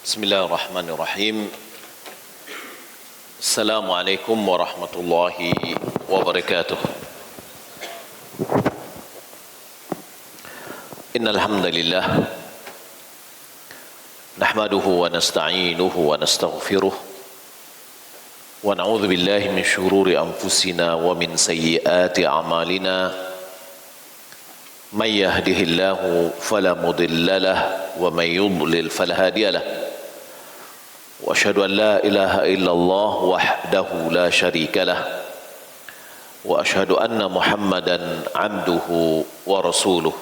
Bismillahirrahmanirrahim. Assalamualaikum warahmatullahi wabarakatuh. Innal hamdalillah nahmaduhu wa nasta'inuhu wa nastaghfiruh wa na'udzu billahi min shururi anfusina wa min sayyiati a'malina. May yahdihillahu fala mudilla lahu wa may yudlil fala hadiya lahu. Wa asyhadu an la ilaha illallah wahdahu la syarika lah wa asyhadu anna Muhammadan abduhu wa rasuluh.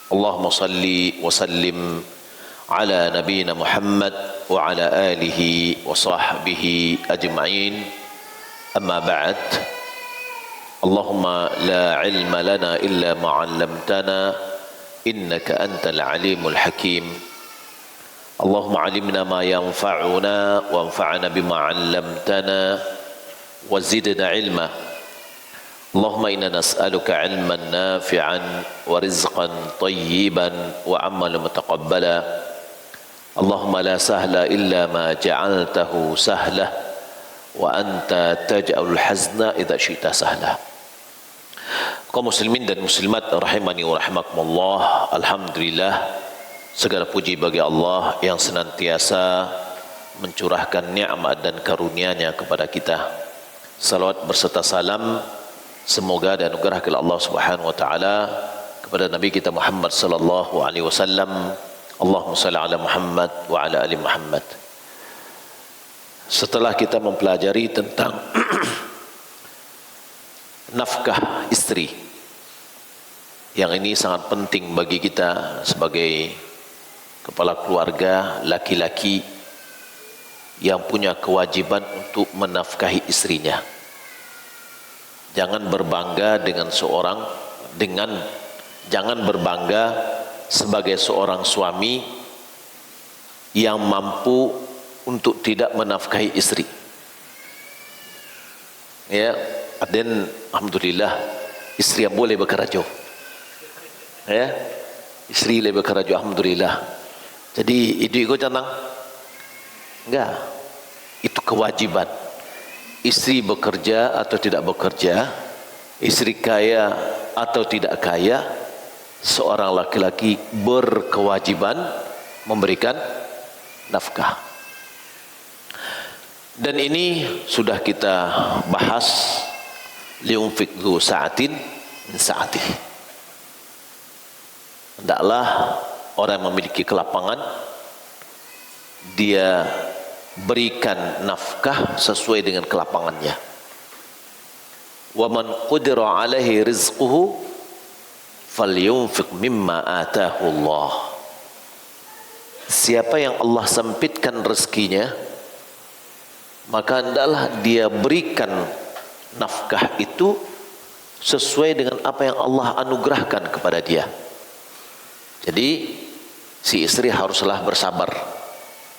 Allahumma salli wa sallim ala nabiyyina Muhammad wa ala alihi wa sahbihi ajma'in. Amma ba'd. Allahumma la ilma lana illa ma 'allamtana innaka antal alimul hakim. Allahumma alimna ma yanfa'una wanfa'na bima 'allamtana wa zidna ilma. Allahumma inna nas'aluka 'ilman nafi'an wa rizqan tayyiban wa 'amalan mutaqabbala. Allahumma la sahla illa ma ja'altahu sahla wa anta taj'alul hazna idza syi'ta sahla. Kaum muslimin dan muslimat rahimani wa rahimakumullah, alhamdulillah, segala puji bagi Allah yang senantiasa mencurahkan nikmat dan karunia-Nya kepada kita. Salawat berserta salam semoga dan anugerah kepada Allah Subhanahu wa taala kepada Nabi kita Muhammad sallallahu alaihi wasallam. Allahumma shalli ala Muhammad wa ala ali Muhammad. Setelah kita mempelajari tentang nafkah istri, yang ini sangat penting bagi kita sebagai kepala keluarga laki-laki yang punya kewajiban untuk menafkahi istrinya. Jangan berbangga jangan berbangga sebagai seorang suami yang mampu untuk tidak menafkahi istri. Ya, dan alhamdulillah istri yang boleh bekerja. Ya, istri boleh bekerja, alhamdulillah. Jadi itu ikut canang? Enggak. Itu kewajiban. Istri bekerja atau tidak bekerja, istri kaya atau tidak kaya, seorang laki-laki berkewajiban memberikan nafkah. Dan ini sudah kita bahas, liunfik dzu sa'atin min sa'atihi. Hendaklah orang yang memiliki kelapangan dia berikan nafkah sesuai dengan kelapangannya. Wa man qudira alaihi rizquhu falyunfiq mimma ataahu Allah. Siapa yang Allah sempitkan rezekinya, maka hendaklah dia berikan nafkah itu sesuai dengan apa yang Allah anugerahkan kepada dia. Jadi si istri haruslah bersabar.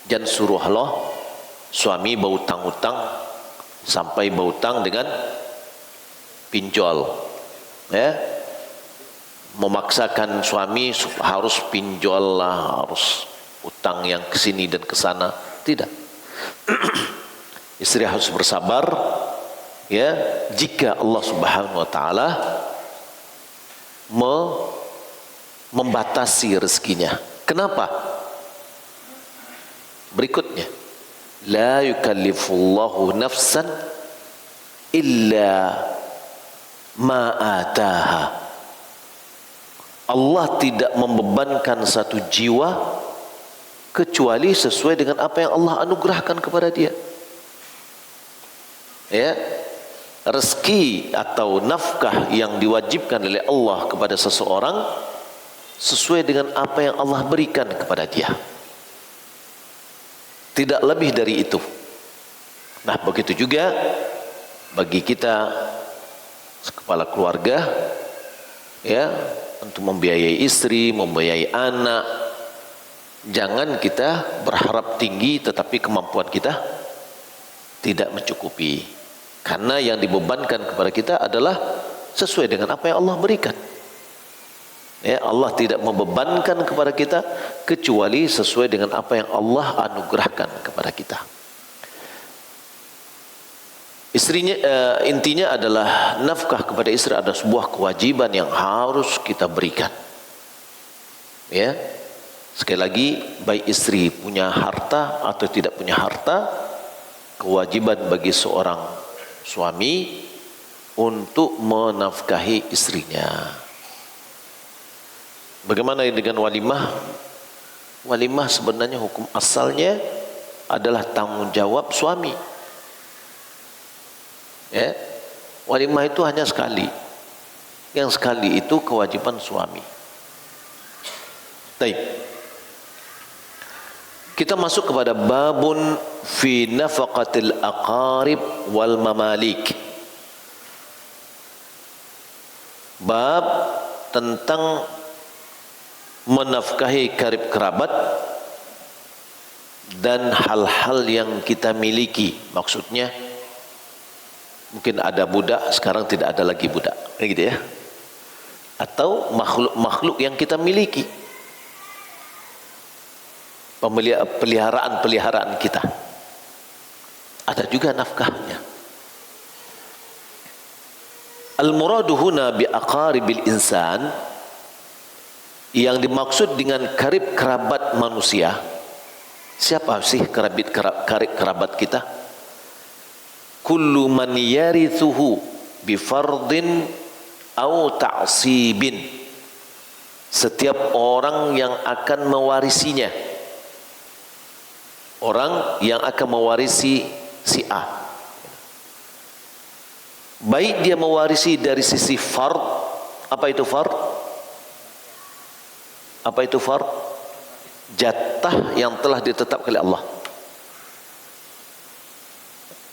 Jangan suruhlah suami berhutang-hutang sampai berhutang dengan pinjol. Ya, memaksakan suami harus pinjol lah, harus utang yang kesini dan kesana. Tidak. Istri harus bersabar. Ya, jika Allah Subhanahu wa taala membatasi rezekinya. Kenapa? Berikutnya, la yukallifullahu nafsan illa ma ataha. Allah tidak membebankan satu jiwa kecuali sesuai dengan apa yang Allah anugerahkan kepada dia. Ya, rezeki atau nafkah yang diwajibkan oleh Allah kepada seseorang sesuai dengan apa yang Allah berikan kepada dia, tidak lebih dari itu. Nah, begitu juga bagi kita kepala keluarga, ya, untuk membiayai istri, membiayai anak. Jangan kita berharap tinggi tetapi kemampuan kita tidak mencukupi, karena yang dibebankan kepada kita adalah sesuai dengan apa yang Allah berikan. Ya, Allah tidak membebankan kepada kita kecuali sesuai dengan apa yang Allah anugerahkan kepada kita. Istrinya, intinya adalah nafkah kepada istri ada sebuah kewajiban yang harus kita berikan. Ya, sekali lagi, baik istri punya harta atau tidak punya harta, kewajiban bagi seorang suami untuk menafkahi istrinya. Bagaimana dengan walimah? Walimah sebenarnya hukum asalnya adalah tanggung jawab suami. Ya, walimah itu hanya sekali. Yang sekali itu kewajiban suami. Baik. Kita masuk kepada babun fi nafaqatil aqarib wal mamalik. Bab tentang menafkahi karib kerabat dan hal-hal yang kita miliki. Maksudnya mungkin ada budak, sekarang tidak ada lagi budak, gitu ya. Atau makhluk-makhluk yang kita miliki, peliharaan kita, ada juga nafkahnya. Al-muradu huna bi aqaribil insan, yang dimaksud dengan karib kerabat manusia. Siapa sih karib kerabat kita? Kullu man yarithuhu bi fardin au ta'sibin. Setiap orang yang akan mewarisinya. Orang yang akan mewarisi si A. Baik dia mewarisi dari sisi fard. Apa itu fard? Apa itu fard? Jatah yang telah ditetapkan oleh Allah.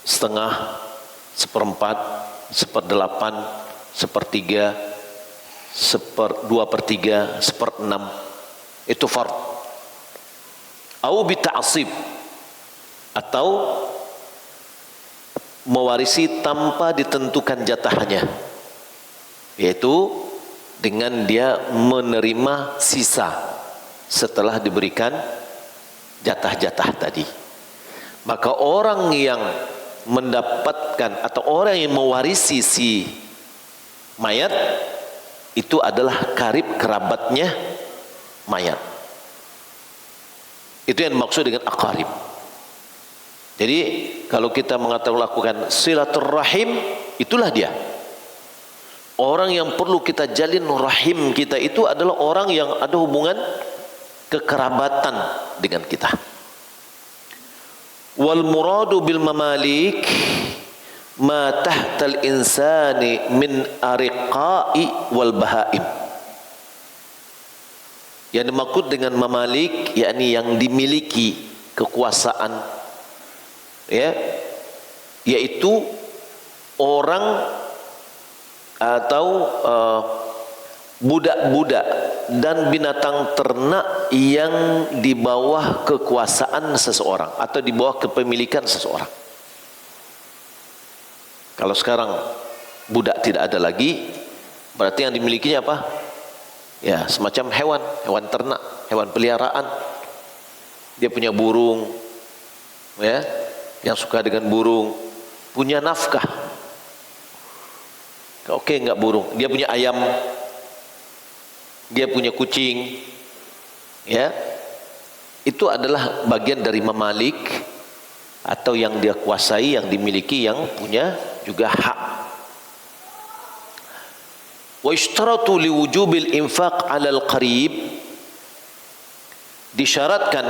Setengah, seperempat, seperdelapan, sepertiga, dua per tiga, seperenam. Itu fard. Au bita'asib, atau mewarisi tanpa ditentukan jatahnya, yaitu dengan dia menerima sisa setelah diberikan jatah-jatah tadi. Maka orang yang mendapatkan atau orang yang mewarisi si mayat itu adalah karib kerabatnya mayat. Itu yang dimaksud dengan aqarib. Jadi kalau kita mengatakan lakukan silaturrahim, itulah dia. Orang yang perlu kita jalin rahim kita itu adalah orang yang ada hubungan kekerabatan dengan kita. Wal muradu bil mamalik ma tahtal insani min ariqai wal bahaim. Yang dimaksud dengan mamalik yakni yang dimiliki kekuasaan, ya, yaitu orang atau budak-budak dan binatang ternak yang di bawah kekuasaan seseorang atau di bawah kepemilikan seseorang. Kalau sekarang budak tidak ada lagi, berarti yang dimilikinya apa? Ya, semacam hewan, hewan ternak, hewan peliharaan. Dia punya burung, ya, yang suka dengan burung, punya nafkah. Oke, enggak burung, dia punya ayam, dia punya kucing, ya, itu adalah bagian dari mamalik atau yang dia kuasai, yang dimiliki, yang punya juga hak. Wa ishtaratu liwujubil infaq 'alal qarib, disyaratkan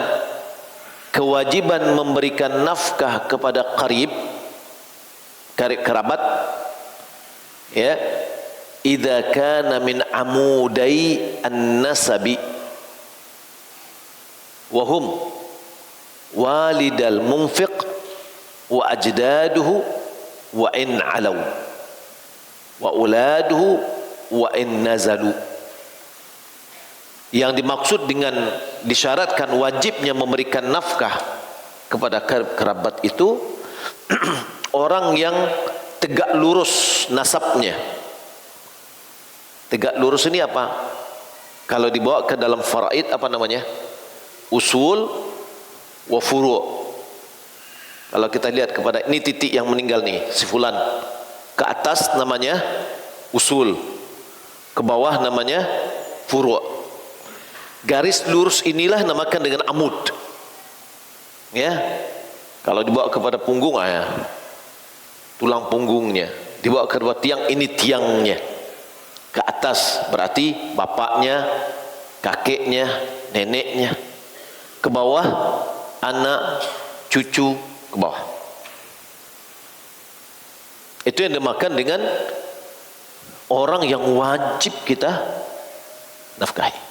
kewajiban memberikan nafkah kepada qarib, kerabat, ya, idza kana min amudai an-nasabi wa hum walidal munfiq wa ajdaduhu wa in alaw wa uladuhu wa in nazalu. Yang dimaksud dengan disyaratkan wajibnya memberikan nafkah kepada kerabat itu orang yang tegak lurus nasabnya. Tegak lurus ini apa? Kalau dibawa ke dalam faraid apa namanya? Usul wa furu'. Kalau kita lihat kepada ini titik yang meninggal nih, si fulan. Ke atas namanya usul, ke bawah namanya furu'. Garis lurus inilah namakan dengan amud. Ya. Kalau dibawa kepada punggung ya, tulang punggungnya. Dibawa ke bawah tiang, ini tiangnya. Ke atas berarti bapaknya, kakeknya, neneknya. Ke bawah anak, cucu, ke bawah. Itu yang dimakan dengan orang yang wajib kita nafkahi.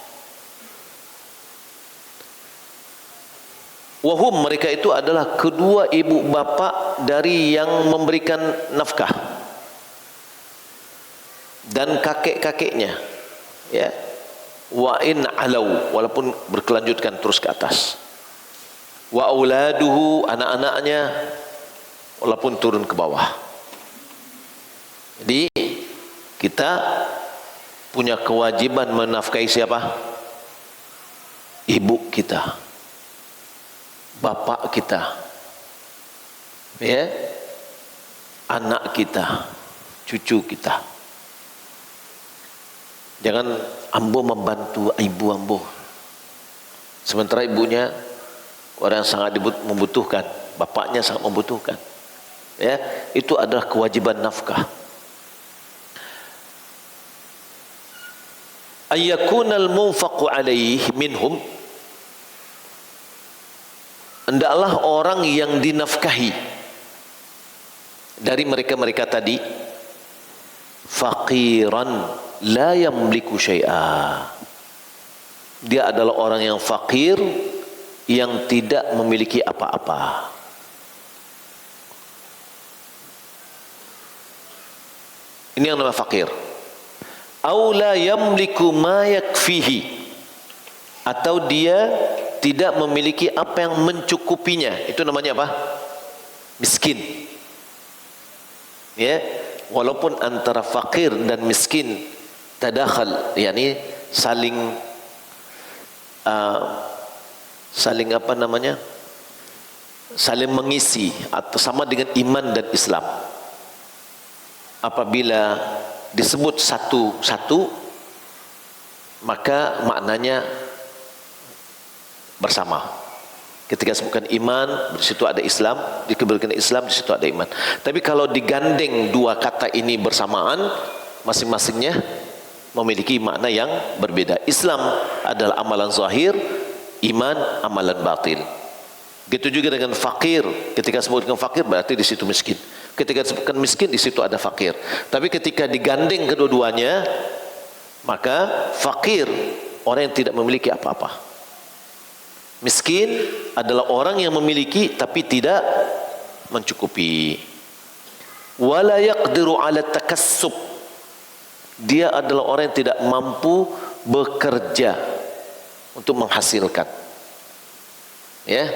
Wahum, mereka itu adalah kedua ibu bapa dari yang memberikan nafkah dan kakek-kakeknya, ya. Wa in alau, walaupun berkelanjutkan terus ke atas. Wa auladuhu, anak-anaknya, walaupun turun ke bawah. Jadi kita punya kewajiban menafkahi siapa? Ibu kita, bapak kita, ya, anak kita, cucu kita. Jangan ambo membantu ibu ambo, sementara ibunya orang yang sangat membutuhkan, bapaknya sangat membutuhkan. Ya, itu adalah kewajiban nafkah. Ayyakunal munfaqu alaih minhum, hendaklah orang yang dinafkahi dari mereka-mereka tadi faqiran la yamliku syai'a, dia adalah orang yang fakir yang tidak memiliki apa-apa. Ini yang namanya fakir. Au la yamliku ma yakfihi, atau dia tidak memiliki apa yang mencukupinya. Itu namanya apa? Miskin. Ya, walaupun antara fakir dan miskin tadakhal, yakni saling apa namanya? Saling mengisi, atau sama dengan iman dan Islam. Apabila disebut satu-satu, maka maknanya bersama. Ketika sebutkan iman, di situ ada Islam, dikebalikan Islam, di situ ada iman. Tapi kalau digandeng dua kata ini bersamaan, masing-masingnya memiliki makna yang berbeda. Islam adalah amalan zahir, iman amalan batin. Begitu juga dengan fakir. Ketika sebutkan fakir berarti di situ miskin. Ketika disebutkan miskin, di situ ada fakir. Tapi ketika digandeng kedua-duanya, maka fakir orang yang tidak memiliki apa-apa. Miskin adalah orang yang memiliki tapi tidak mencukupi. Wala yaqdiru ala takassub, dia adalah orang yang tidak mampu bekerja untuk menghasilkan. Ya.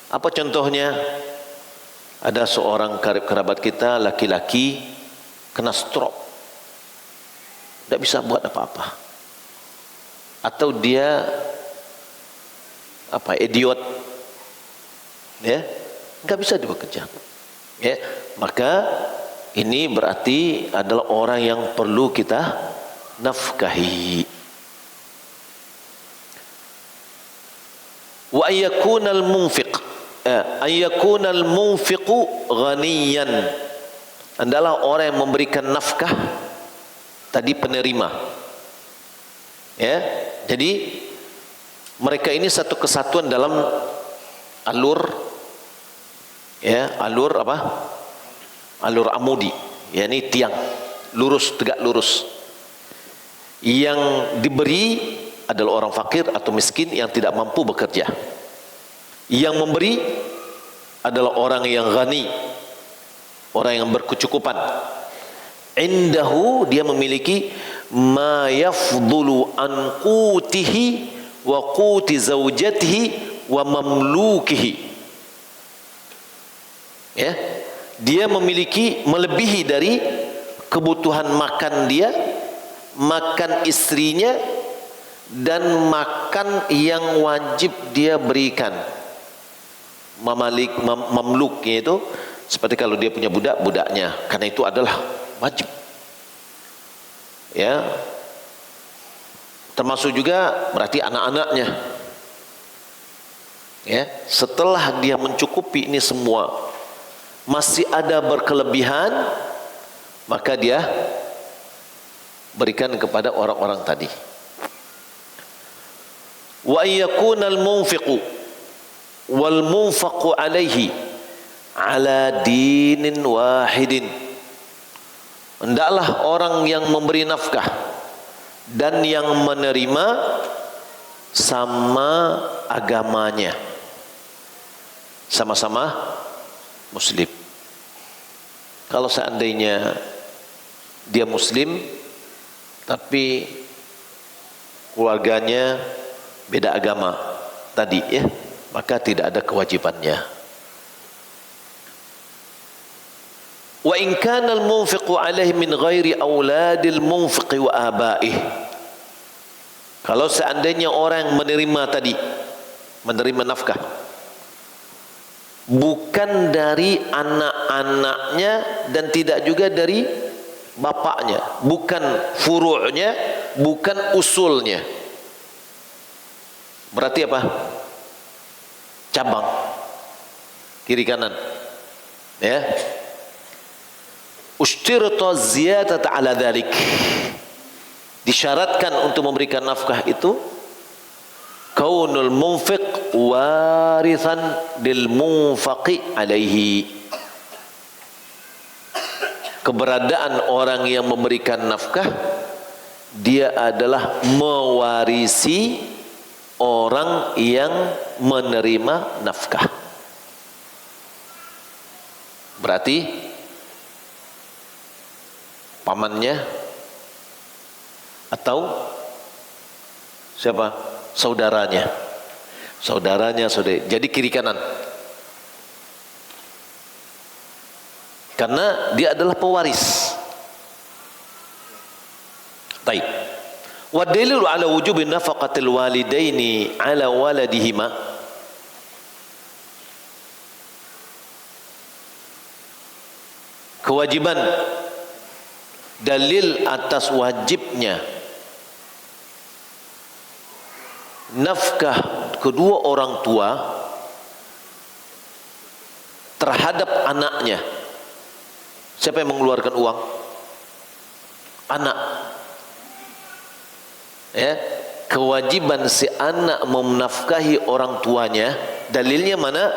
Apa contohnya? Ada seorang kerabat kita laki-laki kena stroke, tidak bisa buat apa-apa, atau dia idiot, ya, nggak bisa bekerja, ya, maka ini berarti adalah orang yang perlu kita nafkahi. Wa ayyakunal munfiq, ayyakunal munfiqu ghaniyan, adalah orang yang memberikan nafkah tadi penerima, ya. Jadi mereka ini satu kesatuan dalam alur, ya, alur apa? Alur amudi, yakni tiang lurus, tegak lurus. Yang diberi adalah orang fakir atau miskin yang tidak mampu bekerja. Yang memberi adalah orang yang ghani, orang yang berkecukupan. Indahu, dia memiliki ma yafdulu an qutihi wa quti zaujatihi wa mamlukihi. Ya, dia memiliki melebihi dari kebutuhan makan dia, makan istrinya, dan makan yang wajib dia berikan. Mamluknya itu seperti kalau dia punya budak, budaknya, karena itu adalah wajib. Ya, termasuk juga berarti anak-anaknya. Ya, setelah dia mencukupi ini semua, masih ada berkelebihan, maka dia berikan kepada orang-orang tadi. Wa yakunal munfiqu wal munfaqu alaihi ala dinin wahidin. Hendaklah orang yang memberi nafkah dan yang menerima sama agamanya, sama-sama muslim. Kalau seandainya dia muslim tapi keluarganya beda agama tadi, ya, maka tidak ada kewajibannya. Wa in kana al-munfiqu alaihi min ghairi auladil munfiqi wa abaihi. Kalau seandainya orang yang menerima tadi, menerima nafkah, bukan dari anak-anaknya dan tidak juga dari bapaknya, bukan furu'nya, bukan usulnya. Berarti apa? Cabang, kiri kanan. Ya. Ustirata ziyadata ala dhalik. Disyaratkan untuk memberikan nafkah itu kaunul munfiq warithan lil munfaqi alaihi. Keberadaan orang yang memberikan nafkah, dia adalah mewarisi orang yang menerima nafkah. Berarti pamannya atau siapa? Saudaranya. Saudaranya, saudara. Jadi kiri kanan. Karena dia adalah pewaris. Baik. Wa dalilu ala wujubi nafaqatil walidaini ala waladihima. Kewajiban, dalil atas wajibnya nafkah kedua orang tua terhadap anaknya. Siapa yang mengeluarkan uang? Anak. Ya, kewajiban si anak menafkahi orang tuanya, dalilnya mana?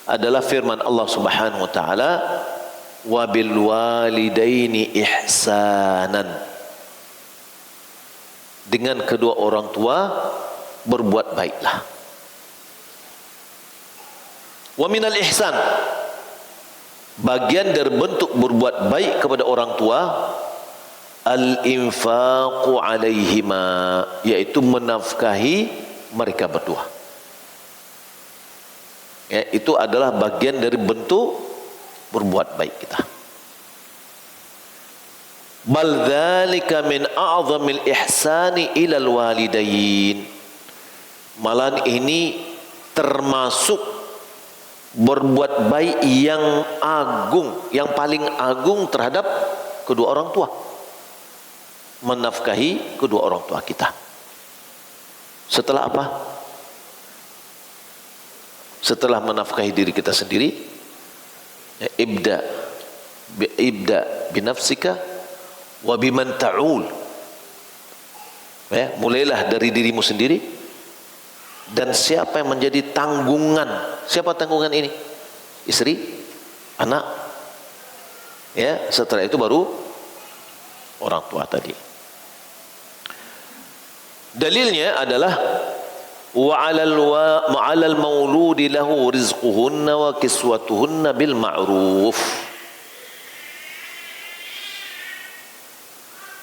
Adalah firman Allah Subhanahu wa taala, wa bil walidaini ihsanan. Dengan kedua orang tua berbuat baiklah. Wa minal ihsan, bagian dari bentuk berbuat baik kepada orang tua, al-infaqu alaihima, yaitu menafkahi mereka berdua. Ya, itu adalah bagian dari bentuk berbuat baik kita. Bal dzalika min a'zamil ihsani ilal walidain. Malah ini termasuk berbuat baik yang agung, yang paling agung terhadap kedua orang tua. Menafkahi kedua orang tua kita. Setelah apa? Setelah menafkahi diri kita sendiri, ya, ibda binafsika wa biman ta'ul. Ya, mulailah dari dirimu sendiri dan siapa yang menjadi tanggungan. Siapa tanggungan ini? Istri, anak. Ya, setelah itu baru orang tua tadi. Dalilnya adalah wa 'alal mauludi lahu rizquhunna wa kiswatuhunna bil ma'ruf.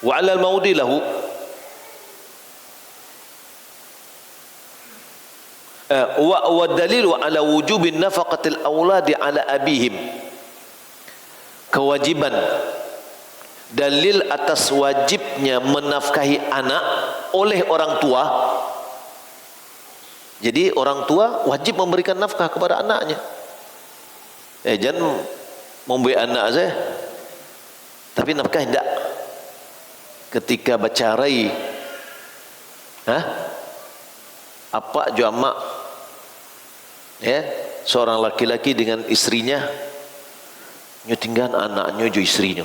Wa 'alal mauludi lahu, wa dalilu ala wujubi nafaqatil auladi ala abihim. Kewajiban dalil atas wajibnya menafkahi anak oleh orang tua. Jadi orang tua wajib memberikan nafkah kepada anaknya. Jangan memberi anak saya tapi nafkah tidak. Ketika bercerai, apa jamak seorang laki-laki dengan istrinya, nyo tinggal anaknya jo istrinya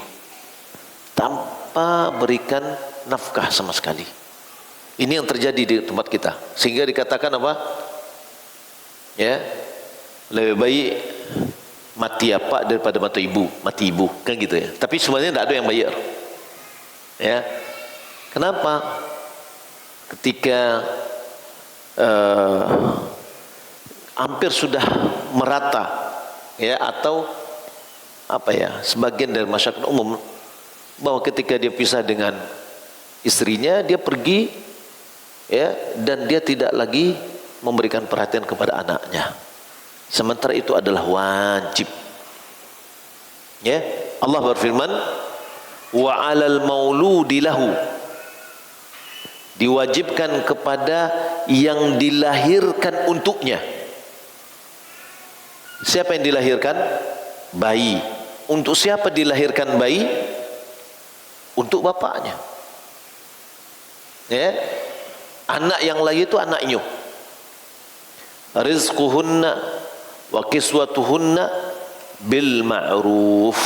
tanpa berikan nafkah sama sekali. Ini yang terjadi di tempat kita, sehingga dikatakan apa? Lebih baik mati apa daripada mati ibu, kan gitu ya. Tapi sebenarnya tidak ada yang bayar. Kenapa? Ketika hampir sudah merata, atau sebagian dari masyarakat umum, bahwa ketika dia pisah dengan istrinya, dia pergi, dan dia tidak lagi memberikan perhatian kepada anaknya. Sementara itu adalah wajib. Allah berfirman, wa 'alal mauludi lahu, diwajibkan kepada yang dilahirkan untuknya. Siapa yang dilahirkan? Bayi. Untuk siapa dilahirkan bayi? Untuk bapaknya. Anak yang lahir itu anaknya. Rizquhunna wa kiswatuhunna bil ma'ruf.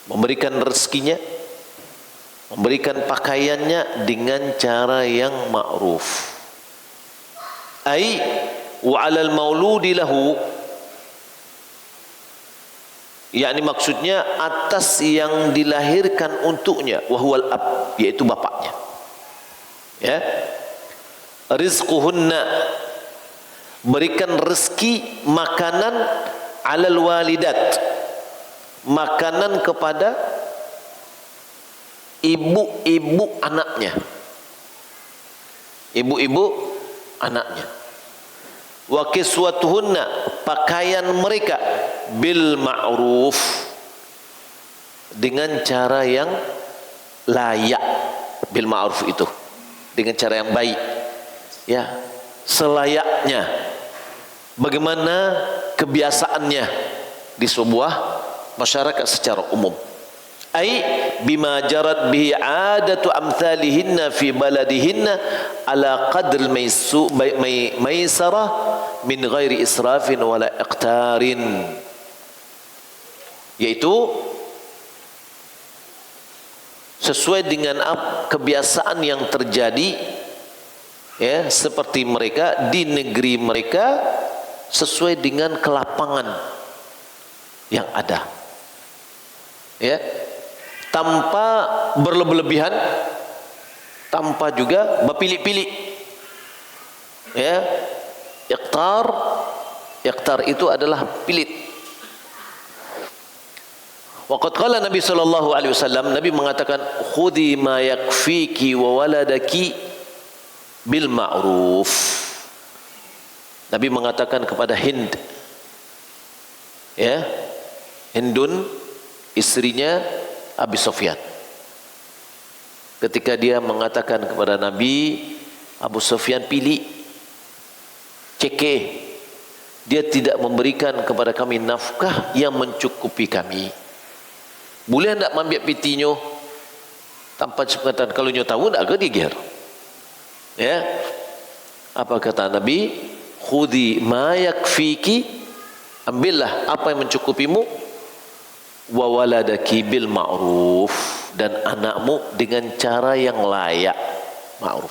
Memberikan rezekinya, memberikan pakaiannya dengan cara yang ma'ruf. Ai wa 'alal mauludi lahu, yakni maksudnya atas yang dilahirkan untuknya, wahwal ab, yaitu bapaknya. Rizquhunna, berikan rezeki makanan, 'alal walidat, makanan kepada ibu-ibu anaknya, ibu-ibu anaknya. Wa kiswatuhunna, pakaian mereka, bil ma'ruf, dengan cara yang layak. Bil ma'ruf itu dengan cara yang baik, selayaknya, bagaimana kebiasaannya di sebuah masyarakat secara umum. Ai bima jarat bihi adatu amthalihinna fi baladihinna ala qadr maisarah min ghairi israfin wala iqtarin, yaitu sesuai dengan kebiasaan yang terjadi seperti mereka di negeri mereka, sesuai dengan kelapangan yang ada, tanpa berlebihan, tanpa juga berpilih-pilih. Iqtar itu adalah pilit. Waqad qala Nabi sallallahu alaihi wasallam, Nabi mengatakan, khudhi ma yakfiki wa waladaki bil ma'ruf. Nabi mengatakan kepada Hind, Hindun, istrinya Abi Sufyan, ketika dia mengatakan kepada Nabi, Abu Sufyan pilih, cekeh, dia tidak memberikan kepada kami nafkah yang mencukupi kami. Boleh tak ambil pitinya tanpa sepengetahuan? Kalau nyo tahu tak ke digir? Apa kata Nabi? Khudi ma yakfiki, ambillah apa yang mencukupimu, wa waladaki bil ma'ruf, dan anakmu dengan cara yang layak, ma'ruf.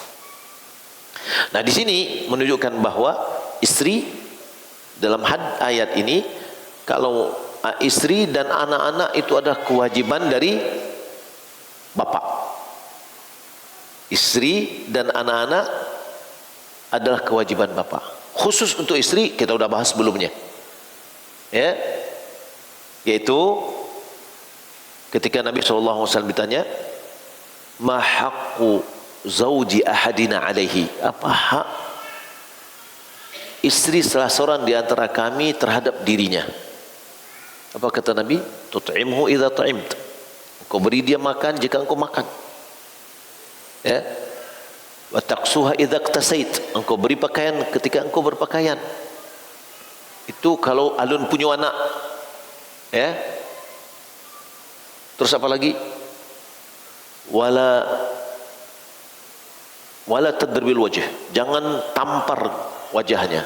Nah, di sini menunjukkan bahwa istri dalam ayat ini, kalau istri dan anak-anak itu adalah kewajiban dari bapak. Istri dan anak-anak adalah kewajiban bapak. Khusus untuk istri kita sudah bahas sebelumnya, yaitu ketika Nabi SAW ditanya, ma haqqu zawji ahadina alaihi, apa hak istri salah seorang di antara kami terhadap dirinya. Apa kata Nabi? Tut'imhu idza ta'imt. Engkau beri dia makan jika engkau makan. Ya. Wa taqsuha idza iktasait. Engkau beri pakaian ketika engkau berpakaian. Itu kalau alun punya anak. Ya. Terus apa lagi? Wala tadribil wajh. Jangan tampar wajahnya.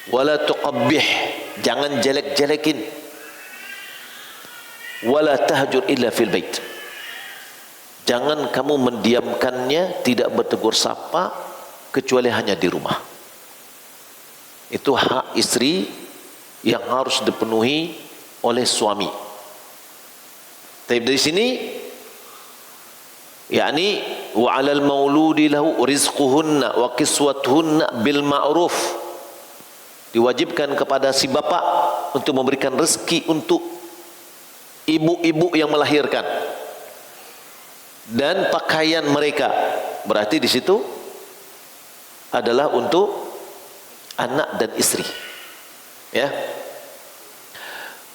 Wala tuqabbih. Jangan jelek-jelekin. Wala tahjur illa fil bait. Jangan kamu mendiamkannya, tidak bertegur sapa kecuali hanya di rumah. Itu hak istri yang harus dipenuhi oleh suami. Tapi dari sini yakni wa 'alal mauludi lahu rizquhunna wa kiswatuhunna bil ma'ruf. Diwajibkan kepada si bapak untuk memberikan rezeki untuk ibu-ibu yang melahirkan dan pakaian mereka. Berarti di situ adalah untuk anak dan istri. Ya.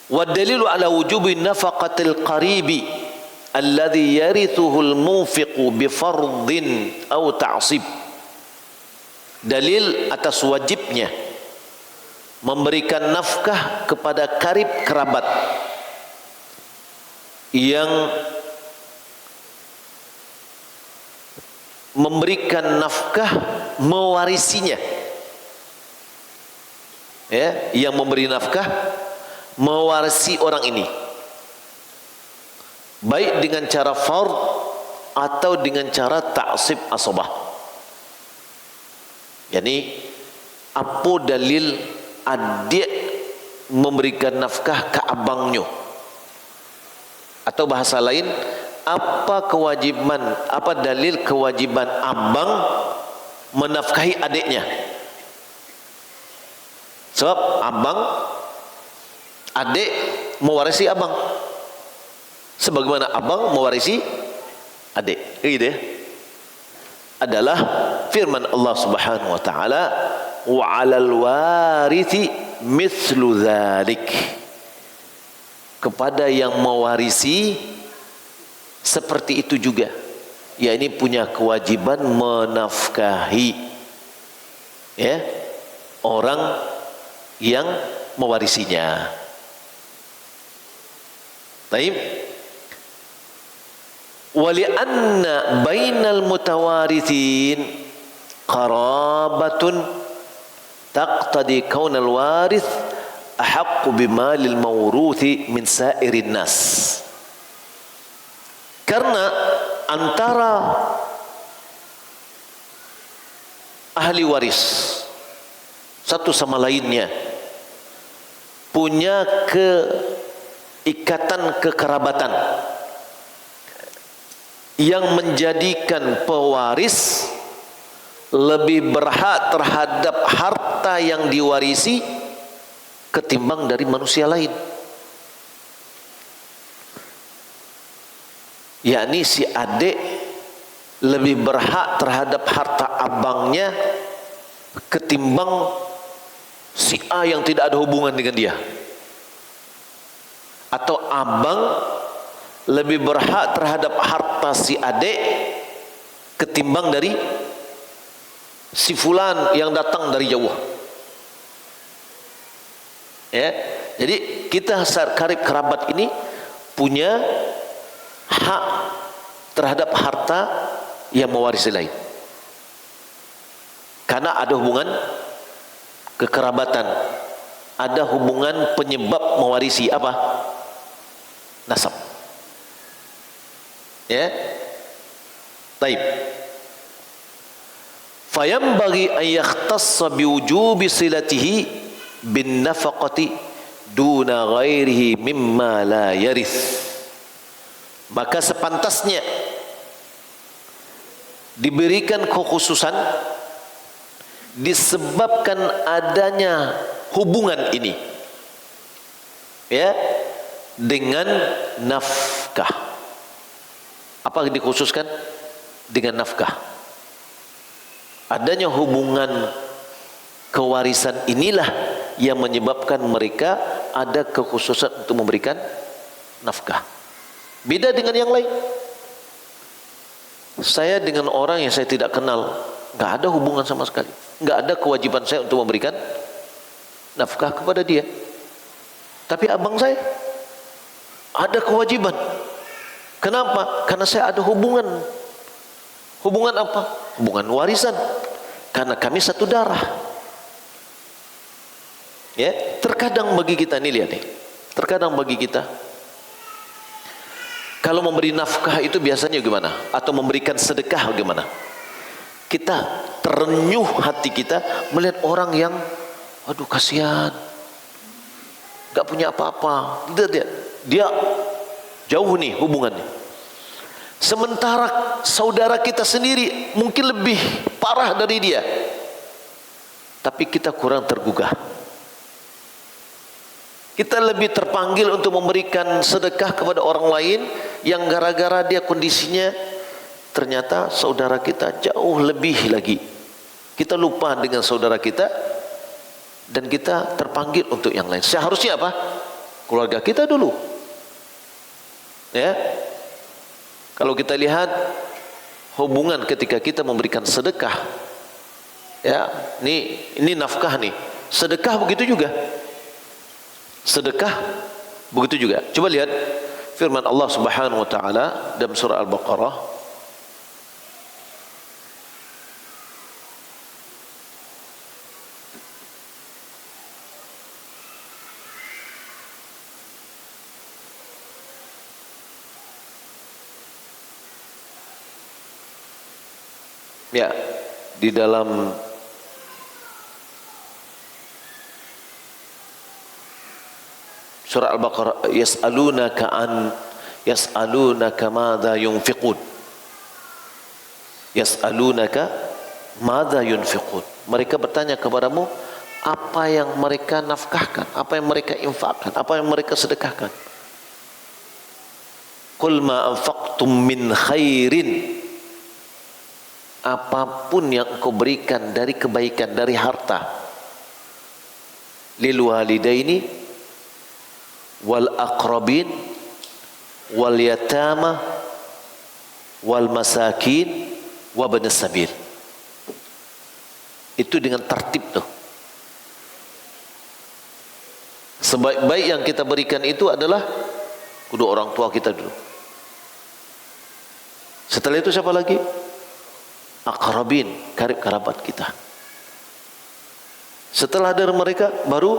Wa dalilu ala wujubi nafaqatil qaribi alladhi yarithuhu al-munfiqu bi fardhin aw ta'sib. Dalil atas wajibnya memberikan nafkah kepada karib kerabat yang memberikan nafkah mewarisinya. Ya, yang memberi nafkah mewarisi orang ini, baik dengan cara fard atau dengan cara ta'sib asabah. Yani apa dalil adik memberikan nafkah ke abangnya? Atau bahasa lain, apa kewajiban, apa dalil kewajiban abang menafkahi adiknya? Sebab abang, adik mewarisi abang, sebagaimana abang mewarisi adik. Gitu ya. Adalah firman Allah Subhanahu wa taala, wa 'alal warithi mithlu dzalik. Kepada yang mewarisi seperti itu juga, ya, ini punya kewajiban menafkahi, ya, orang yang mewarisinya. Baik. Wali anna bainal mutawarithin qarabatun taqtadi kaunal warith ahaqqu bimalil mawruthi min sairin nas. Karena antara ahli waris satu sama lainnya punya keikatan kekerabatan yang menjadikan pewaris lebih berhak terhadap harta yang diwarisi ketimbang dari manusia lain. Yakni si adik lebih berhak terhadap harta abangnya ketimbang si A yang tidak ada hubungan dengan dia. Atau abang lebih berhak terhadap harta si adik ketimbang dari si fulan yang datang dari jauh. Ya, jadi kita karib kerabat ini punya hak terhadap harta yang mewarisi lain, karena ada hubungan kekerabatan, ada hubungan penyebab mewarisi apa? Nasab. Ya, taib. Fayambaghi an yakhtassa biwujubi silatihi bin nafaqati duna ghairihi mimma la yarith. Maka sepantasnya diberikan kekhususan disebabkan adanya hubungan ini, ya, dengan nafkah. Apa yang dikhususkan? Dengan nafkah. Adanya hubungan kewarisan inilah yang menyebabkan mereka ada kekhususan untuk memberikan nafkah. Beda dengan yang lain. Saya dengan orang yang saya tidak kenal, nggak ada hubungan sama sekali, nggak ada kewajiban saya untuk memberikan nafkah kepada dia. Tapi abang saya ada kewajiban. Kenapa? Karena saya ada hubungan. Hubungan apa? Hubungan warisan. Karena kami satu darah. Ya, terkadang bagi kita nih, lihat nih. Terkadang bagi kita kalau memberi nafkah itu biasanya gimana? Atau memberikan sedekah gimana? Kita terenyuh hati kita melihat orang yang aduh kasihan, gak punya apa-apa. Dia jauh nih hubungannya. Sementara saudara kita sendiri mungkin lebih parah dari dia, tapi kita kurang tergugah. Kita lebih terpanggil untuk memberikan sedekah kepada orang lain yang gara-gara dia kondisinya ternyata saudara kita jauh lebih lagi. Kita lupa dengan saudara kita dan kita terpanggil untuk yang lain. Seharusnya apa? Keluarga kita dulu. Ya. Kalau kita lihat hubungan ketika kita memberikan sedekah, ya, ini nafkah nih. Sedekah begitu juga. Sedekah begitu juga. Coba lihat firman Allah Subhanahu wa taala dalam surah Al-Baqarah. Ya, di dalam surah Al-Baqarah, yas'alunaka madza yunfiqun. Yas'alunaka madza yunfiqun. Mereka bertanya kepadamu apa yang mereka nafkahkan, apa yang mereka infakkan, apa yang mereka sedekahkan. Qul ma anfaqtum min khairin. Apapun yang engkau berikan dari kebaikan, dari harta, lil walidaini wal aqrabin wal yatama wal masakin wa ibn sabil. Itu dengan tertib tuh. Sebaik-baik yang kita berikan itu adalah kedua orang tua kita dulu. Setelah itu siapa lagi? Aqrabin, karib kerabat kita. Setelah dari mereka baru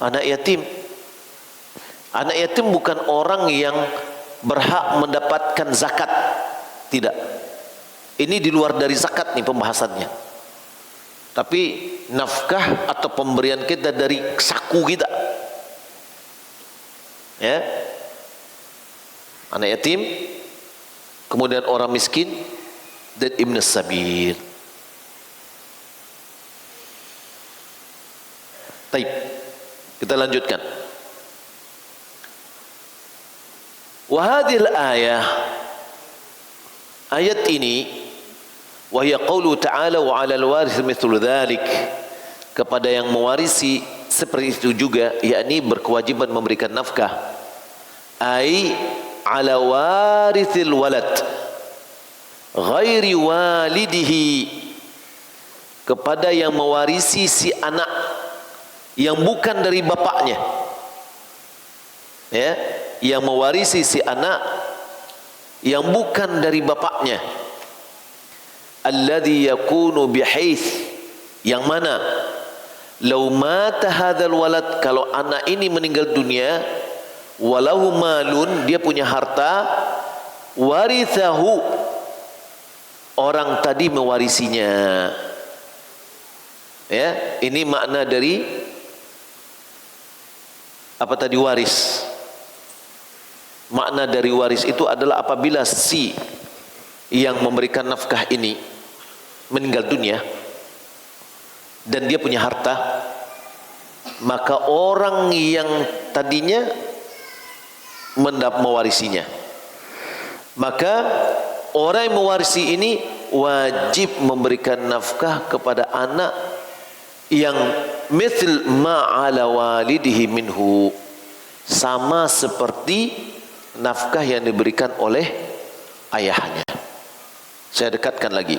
anak yatim. Anak yatim bukan orang yang berhak mendapatkan zakat. Tidak. Ini di luar dari zakat nih pembahasannya. Tapi nafkah atau pemberian kita dari saku kita. Ya. Anak yatim, kemudian orang miskin dan ibn sabil. Baik. Kita lanjutkan. Wa hadhil ayah, ayat ini, wa hiya qaulu ta'ala wa 'alal warith mithlu dzalik, kepada yang mewarisi seperti itu juga, yakni berkewajiban memberikan nafkah. Ai 'ala warithil walad ghairi walidihi, kepada yang mewarisi si anak yang bukan dari bapaknya. Ya, yang mewarisi si anak yang bukan dari bapaknya. Alladhi yakunu bihaith, yang mana law mata hadzal walad, kalau anak ini meninggal dunia, walahu malun, dia punya harta, warithahu, orang tadi mewarisinya. Ya, ini makna dari apa tadi, waris. Makna dari waris itu adalah apabila si yang memberikan nafkah ini meninggal dunia dan dia punya harta, maka orang yang tadinya mewarisinya, maka orang yang mewarisi ini wajib memberikan nafkah kepada anak yang mithl ma 'ala walidihi minhu, sama seperti nafkah yang diberikan oleh ayahnya. Saya dekatkan lagi.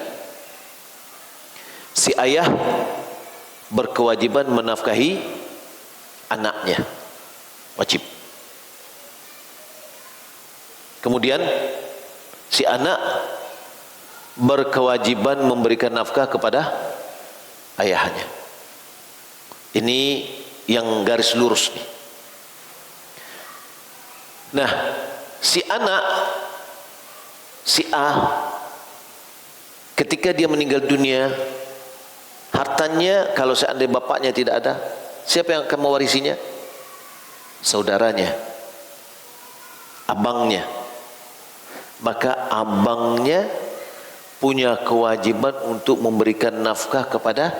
Si ayah berkewajiban menafkahi anaknya, wajib. Kemudian si anak berkewajiban memberikan nafkah kepada ayahnya. Ini yang garis lurus nih. Nah, si anak, si A, ketika dia meninggal dunia, hartanya kalau seandainya bapaknya tidak ada, siapa yang akan mewarisinya? Saudaranya, abangnya. Maka abangnya punya kewajiban untuk memberikan nafkah kepada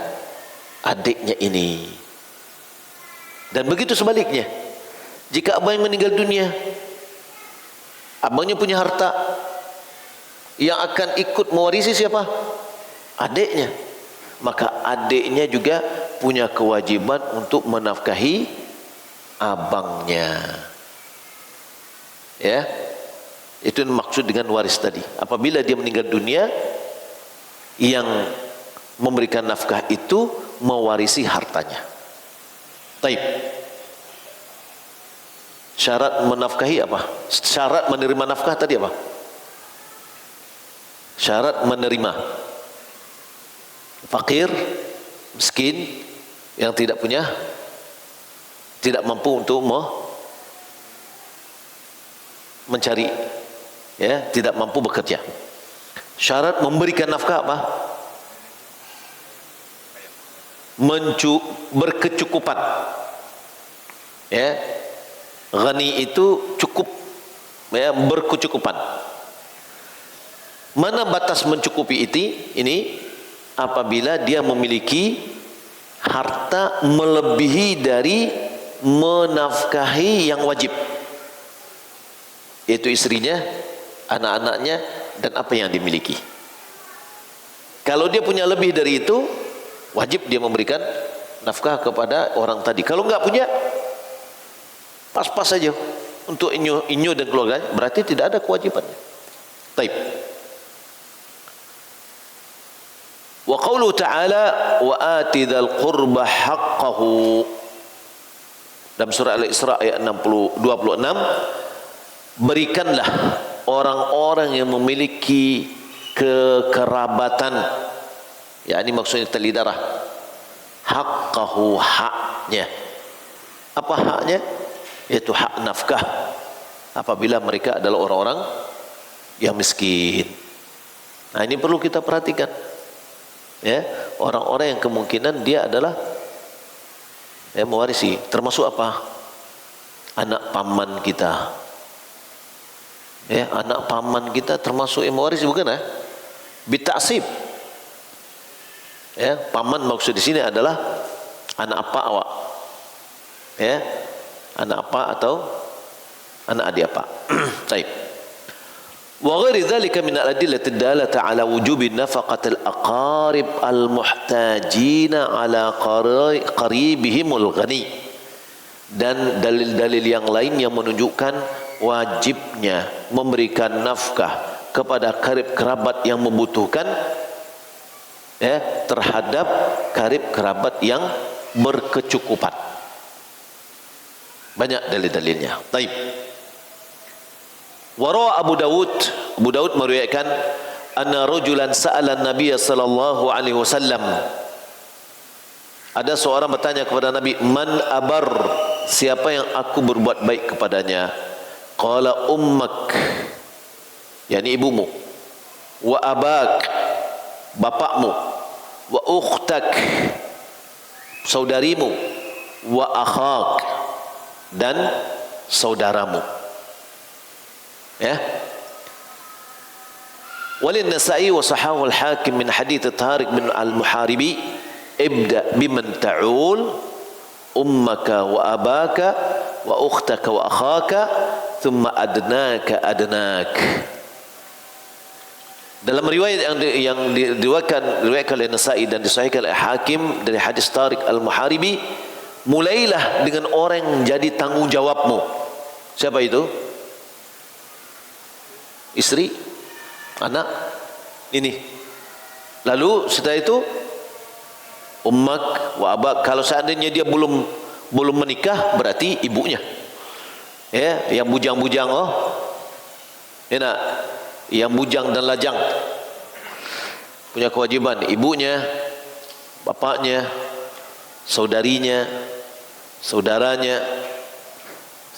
adiknya ini. Dan begitu sebaliknya. Jika abang yang meninggal dunia, abangnya punya harta, yang akan ikut mewarisi siapa? Adiknya. Maka adiknya juga punya kewajiban untuk menafkahi abangnya. Ya, itu maksud dengan waris tadi. Apabila dia meninggal dunia, yang memberikan nafkah itu mewarisi hartanya. Taib. Syarat menafkahi apa? Syarat menerima nafkah tadi apa? Syarat menerima. Fakir, miskin, yang tidak punya, tidak mampu untuk mencari, ya, tidak mampu bekerja. Syarat memberikan nafkah apa? Berkecukupan. Ya, ghani itu cukup, ya, berkecukupan. Mana batas mencukupi ini? Apabila dia memiliki harta melebihi dari menafkahi yang wajib, yaitu istrinya, anak-anaknya, dan apa yang dimiliki. Kalau dia punya lebih dari itu, wajib dia memberikan nafkah kepada orang tadi. Kalau enggak punya, pas-pas saja untuk inyo dan keluarga, berarti tidak ada kewajibannya. Taib. Wa qawlu ta'ala wa ati dzal qurba haqqahu, dalam surah Al-Isra ayat 26, berikanlah orang-orang yang memiliki kekerabatan, ya, ini maksudnya tali darah, haqqahu, haknya. Apa haknya? Yaitu hak nafkah apabila mereka adalah orang-orang yang miskin. Nah, ini perlu kita perhatikan, ya, orang-orang yang kemungkinan dia adalah, ya, mewarisi, termasuk apa? Anak paman kita, ya, anak paman kita termasuk yang mewarisi, bukan, ya? Bitaksib, ya, paman maksud di sini adalah anak apa awak, ya, anak apa atau anak adik apa. Baik. Wa ghairi dzalika min al-adillati ad-dalata ala wujubi nafaqatil aqarib al-muhtajina ala qaribihimul ghani, dan dalil-dalil yang lain yang menunjukkan wajibnya memberikan nafkah kepada karib kerabat yang membutuhkan, ya, terhadap karib kerabat yang berkecukupan. Banyak dalil-dalilnya. Taib. Warawa Abu Dawud meriwayatkan, anna rajulan sa'ala Nabi sallallahu alaihi wasallam, ada seorang bertanya kepada Nabi, man abar, siapa yang aku berbuat baik kepadanya? Qala ummak, yakni ibumu, wa abak, bapakmu, wa ukhtak, saudarimu, wa akhak, dan saudaramu. Ya. Walin Nasa'i wa sahahu al-Hakim min hadits Tariq bin al-Muharibi, ibda biman ta'ul ummaka wa abaka wa ukhtaka wa akhaka thumma adnaka adnak. Dalam riwayat yang diriwayatkan oleh Nasa'i dan disahihkan oleh Hakim dari hadis Tariq Al-Muharibi, mulailah dengan orang yang jadi tanggung jawabmu. Siapa itu? Istri, anak, ini. Lalu setelah itu ummak wa abak. Kalau seandainya dia belum menikah, berarti ibunya. Ya, yang bujang-bujang, ya nak, yang bujang dan lajang punya kewajiban, ibunya, bapaknya, saudarinya, saudaranya.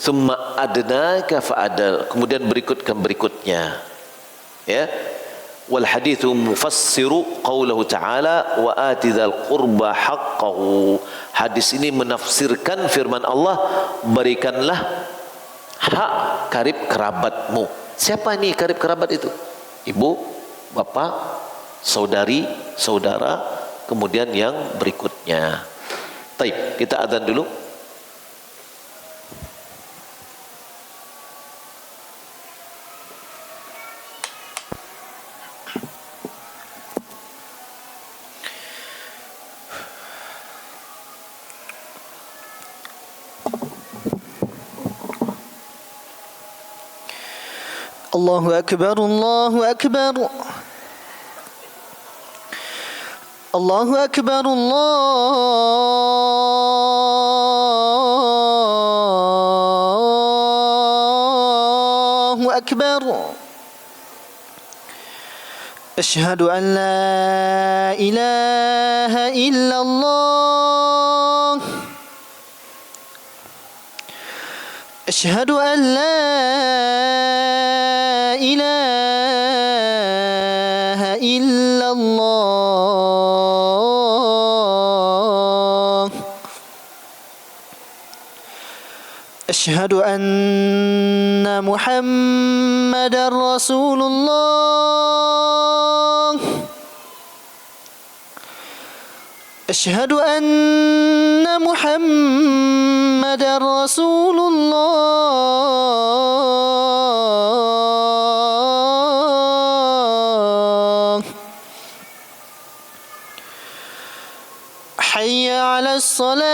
Summa adnaka fa'adal, kemudian berikutnya. Ya, wal hadithu mufassiru qaulahu ta'ala wa ati dzal qurba haqqahu. Hadis ini menafsirkan firman Allah, berikanlah hak karib kerabatmu. Siapa ini karib kerabat itu? Ibu, bapak, saudari, saudara, kemudian yang berikutnya. Taib, kita adzan dulu. Allahu Akbar, Allahu Akbar. Allahu Akbar, Allahu Akbar. Ashhadu an la ilaha illallah. Ashhadu an la ilaha illallah. Ashhadu anna Muhammadar Rasulullah. Ashhadu anna Muhammadar Rasulullah. Hayya 'alas salah.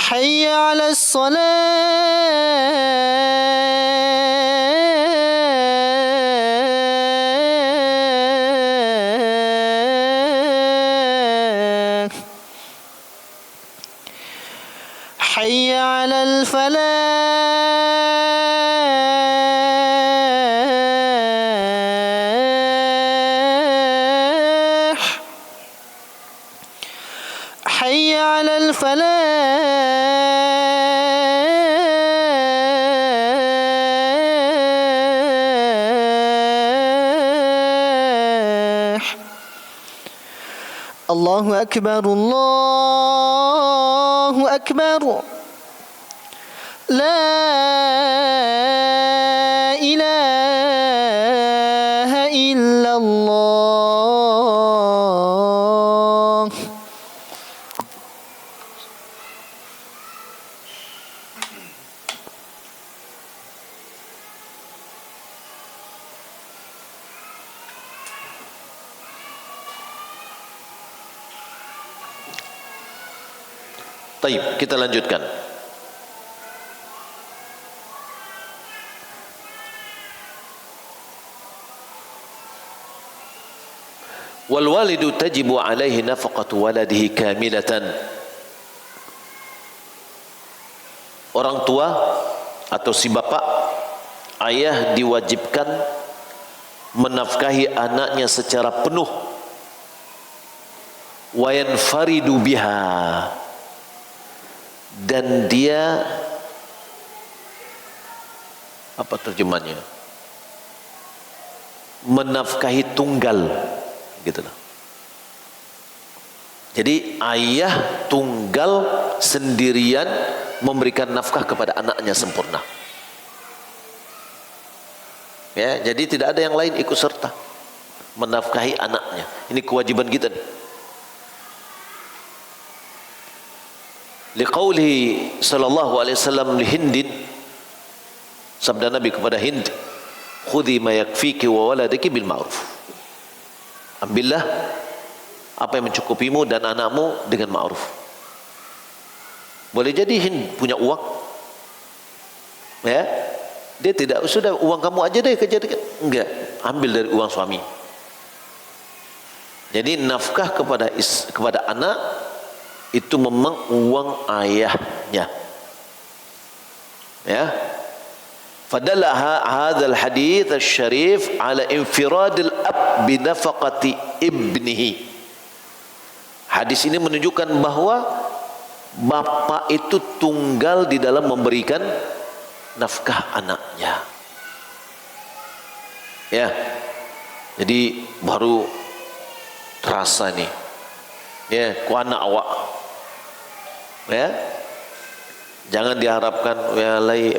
Hayya 'alas salah. Hayya 'alal falah. Hayya 'alal falah. Allahu Akbar, Allahu Akbar. La ilaha illallah. Taib, kita lanjutkan. Wal walidu tajibu alaihi nafaqatu waladihi kamilatan. Orang tua atau si bapak, ayah diwajibkan menafkahi anaknya secara penuh. Wa yanfaridu biha, dan dia, apa terjemahnya, menafkahi tunggal, gitulah. Jadi ayah tunggal sendirian memberikan nafkah kepada anaknya sempurna. Ya, jadi tidak ada yang lain ikut serta menafkahi anaknya. Ini kewajiban kita. Liqaulihi sallallahu alaihi wasallam li Hindin, sabda Nabi kepada Hind, khudhi ma yakfiki wa waladaki bil ma'ruf. Ambillah apa yang mencukupimu dan anakmu dengan ma'ruf. Boleh jadi Hind punya uang, ya, dia tidak, sudah uang kamu aja deh kerja, enggak, ambil dari uang suami. Jadi nafkah kepada anak itu memang uang ayahnya, ya. Fadalla hadzal hadits asy-syarif ala infiradil ab bi nafaqati ibnihi. Hadis ini menunjukkan bahwa bapak itu tunggal di dalam memberikan nafkah anaknya, ya. Jadi baru terasa nih, ya, ku anak awak, ya. Jangan diharapkan ya lai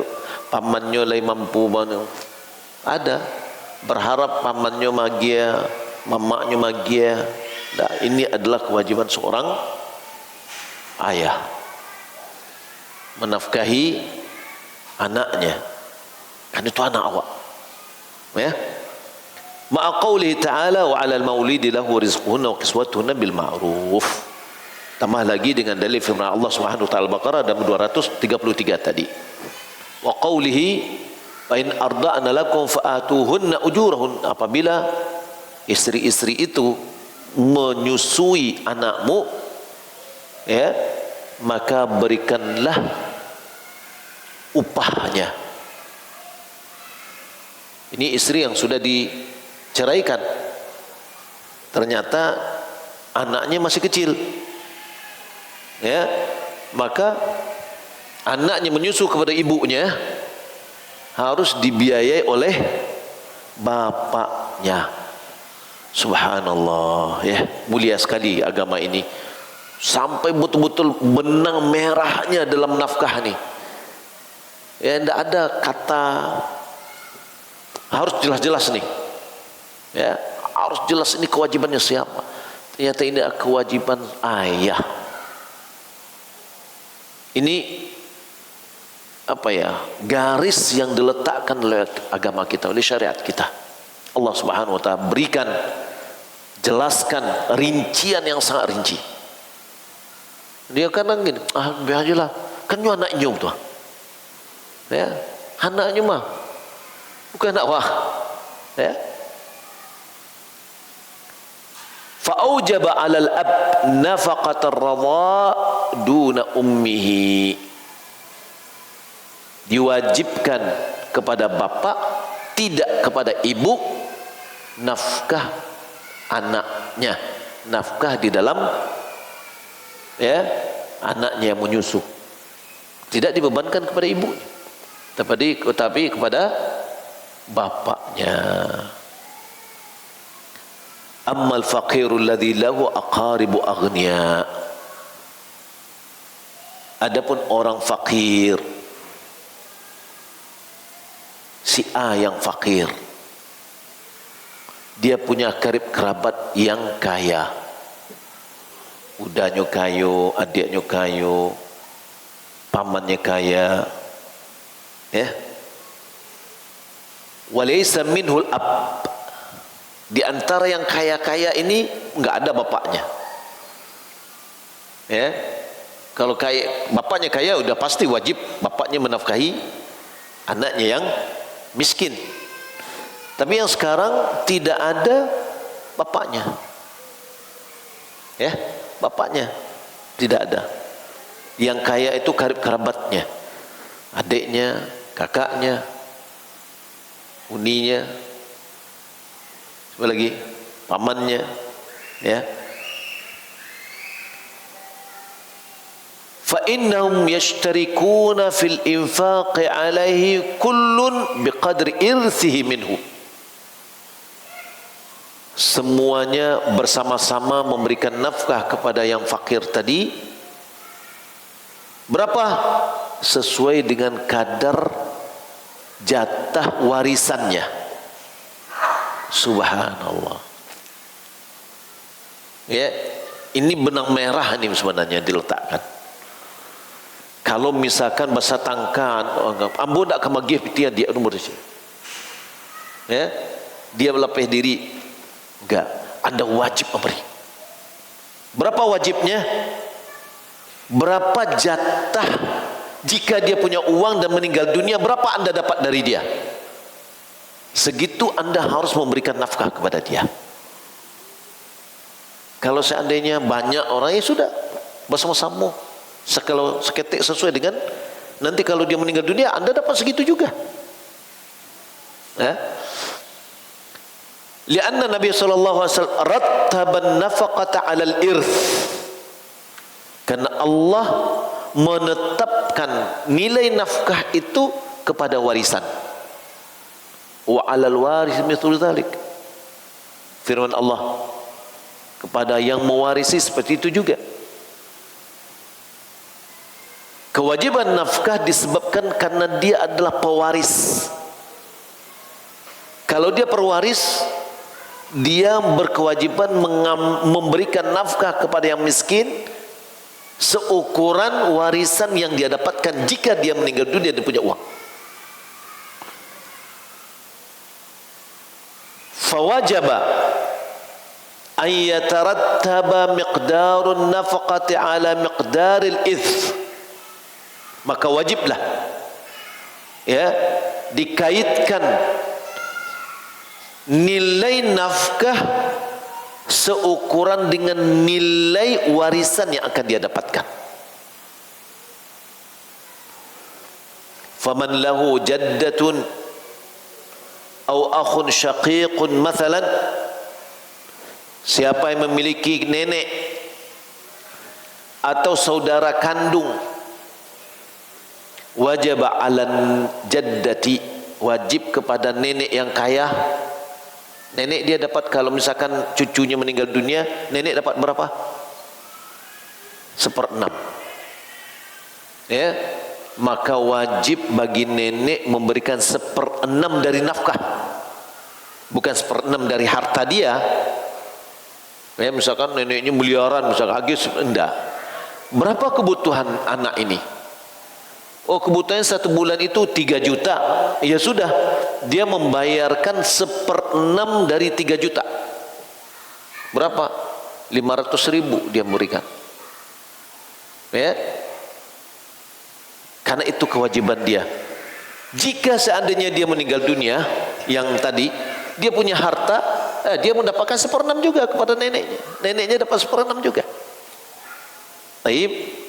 pamannya lai mampu banget. Ada berharap pamannya magia, mamaknya magia. Nah, ini adalah kewajiban seorang ayah menafkahi anaknya, kan itu anak awak, ya. Ma'a qawlihi ta'ala wa 'alal maulidi lahu rizquhunna wa kiswatuhunna bil ma'ruf. Tambah lagi dengan dalil firman Allah Subhanahu wa taala Al-Baqarah dan 233 tadi. Wa qawlihi fa in arda'na lakum fa'atuhunna ujurahun, apabila istri-istri itu menyusui anakmu, ya, maka berikanlah upahnya. Ini istri yang sudah diceraikan, ternyata anaknya masih kecil, ya, maka anaknya menyusu kepada ibunya harus dibiayai oleh bapaknya. Subhanallah, ya, mulia sekali agama ini, sampai betul-betul benang merahnya dalam nafkah nih, ya, tidak ada kata, harus jelas-jelas nih, ya, harus jelas ini kewajibannya siapa. Ternyata ini kewajiban ayah. Ini apa ya, garis yang diletakkan oleh agama kita, oleh syariat kita. Allah Subhanahu wa taala berikan, jelaskan rincian yang sangat rinci. Dia kadang gini, biar aja lah, kan nyu anaknya tuh, ya, anaknya mah bukan anak wah, ya. Fa'aujaba 'alal ab nafaqatar radha duna ummihi. Diwajibkan kepada bapak, tidak kepada ibu, nafkah anaknya, nafkah di dalam, ya, anaknya yang menyusu, tidak dibebankan kepada ibunya, tapi kepada bapaknya. Ammal faqirul ladzi lahu aqaribu aghnia. Adapun orang fakir, si A yang fakir, dia punya karib kerabat yang kaya, udahnya kayu, adiknya kayu, pamannya kaya, ya. Walaysa minhul ab. Di antara yang kaya-kaya ini enggak ada bapaknya, ya. Kalau kaya, bapaknya kaya, udah pasti wajib bapaknya menafkahi anaknya yang miskin. Tapi yang sekarang tidak ada bapaknya, ya, bapaknya tidak ada. Yang kaya itu karib kerabatnya, adiknya, kakaknya, uninya, apa lagi, pamannya, ya. Fa innahum yashtarikuna fil infaqi alaihi kullun biqadri irthihi minhu. Semuanya bersama-sama memberikan nafkah kepada yang fakir tadi. Berapa? Sesuai dengan kadar jatah warisannya. Subhanallah, ya, ini benang merah ini sebenarnya diletakkan. Kalau misalkan bahasa tangkan, ambo tak akan magih pitian dia nomor dia. Ya, dia melepeh diri. Enggak, Anda wajib memberi. Berapa wajibnya? Berapa jatah jika dia punya uang dan meninggal dunia, berapa Anda dapat dari dia? Segitu Anda harus memberikan nafkah kepada dia. Kalau seandainya banyak orang, ya sudah, bersama-sama. Kalau seketik sesuai dengan, nanti kalau dia meninggal dunia, Anda dapat segitu juga. Lianna Nabi sallallahu alaihi wasallam rattaban nafaqata 'alal irth. Karena Allah menetapkan nilai nafkah itu kepada warisan. Wa 'alal waris mithlu dzalik. Firman Allah, kepada yang mewarisi seperti itu juga. Kewajiban nafkah disebabkan karena dia adalah pewaris. Kalau dia pewaris, dia berkewajiban memberikan nafkah kepada yang miskin seukuran warisan yang dia dapatkan jika dia meninggal dunia dan punya uang. Fawajaba an yatarattaba miqdarun nafaqati ala miqdaril ith. Maka wajiblah ya dikaitkan nilai nafkah seukuran dengan nilai warisan yang akan dia dapatkan. Faman lahu jaddatun aw akhun syaqiqun mathalan, siapa yang memiliki nenek atau saudara kandung, wajib 'alan jaddati, wajib kepada nenek yang kaya. Nenek dia dapat, kalau misalkan cucunya meninggal dunia, nenek dapat berapa? 1/6. Ya, maka wajib bagi nenek memberikan 1/6 dari nafkah, bukan 1/6 dari harta dia. Ya, misalkan neneknya miliaran, misalkan agis, enggak. Berapa kebutuhan anak ini? Oh, kebutuhannya 1 bulan itu 3 juta. Ya sudah, dia membayarkan 1/6 dari 3 juta. Berapa? 500.000 dia memberikan. Ya, karena itu kewajiban dia. Jika seandainya dia meninggal dunia, yang tadi dia punya harta, dia mendapatkan 1/6 juga kepada neneknya. Neneknya dapat 1/6 juga. Baik.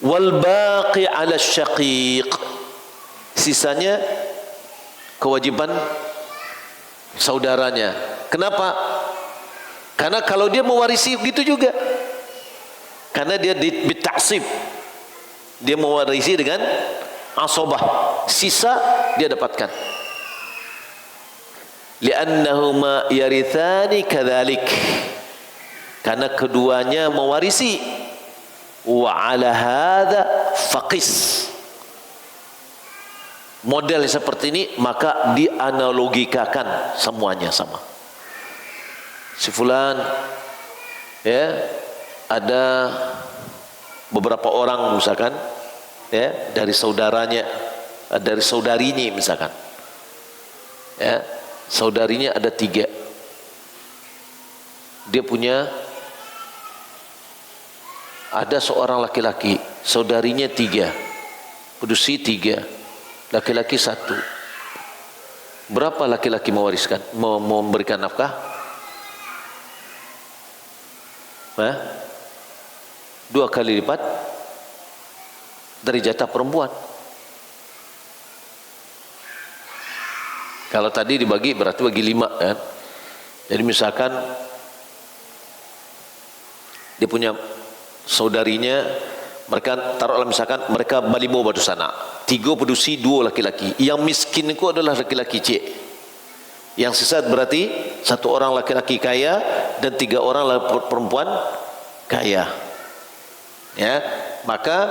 Wal baqi 'ala syaqiq, sisanya kewajiban saudaranya. Kenapa? Karena kalau dia mewarisi begitu juga, karena dia bitaksib, dia mewarisi dengan asabah, sisa dia dapatkan. Li'annahuma yarithani kadzalik, karena keduanya mewarisi. Wa 'ala hadza faqis, model seperti ini maka dianalogikakan semuanya sama. Si fulan, ya, ada beberapa orang misalkan, ya, dari saudaranya, dari saudarinya misalkan, ya, saudarinya ada 3, dia punya, ada seorang laki-laki, saudarinya 3, pedusi 3, laki-laki 1. Berapa laki-laki mewariskan, memberikan nafkah? 2 kali lipat dari jatah perempuan. Kalau tadi dibagi berarti bagi 5 kan. Jadi misalkan dia punya saudarinya, mereka taruhlah misalkan mereka balimo batu sana, 3 pedusi, 2 laki-laki. Yang miskin itu adalah laki-laki cik. Yang sisa berarti 1 orang laki-laki kaya dan 3 orang perempuan kaya. Ya, maka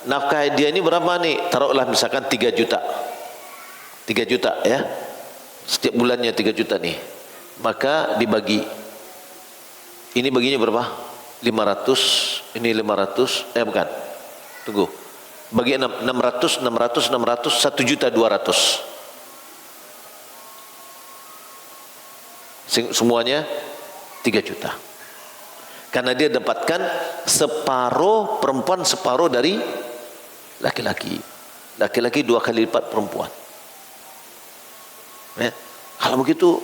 nafkah dia ini berapa nih? Taruhlah misalkan 3 juta. 3 juta ya. Setiap bulannya 3 juta nih. Maka dibagi. Ini baginya berapa? 500, ini 500, bukan. Tunggu. Bagi 600, 1.200.000. Semuanya 3 juta. Karena dia dapatkan separuh perempuan, separuh dari laki-laki. Laki-laki 2 kali lipat perempuan. Ya. Kalau begitu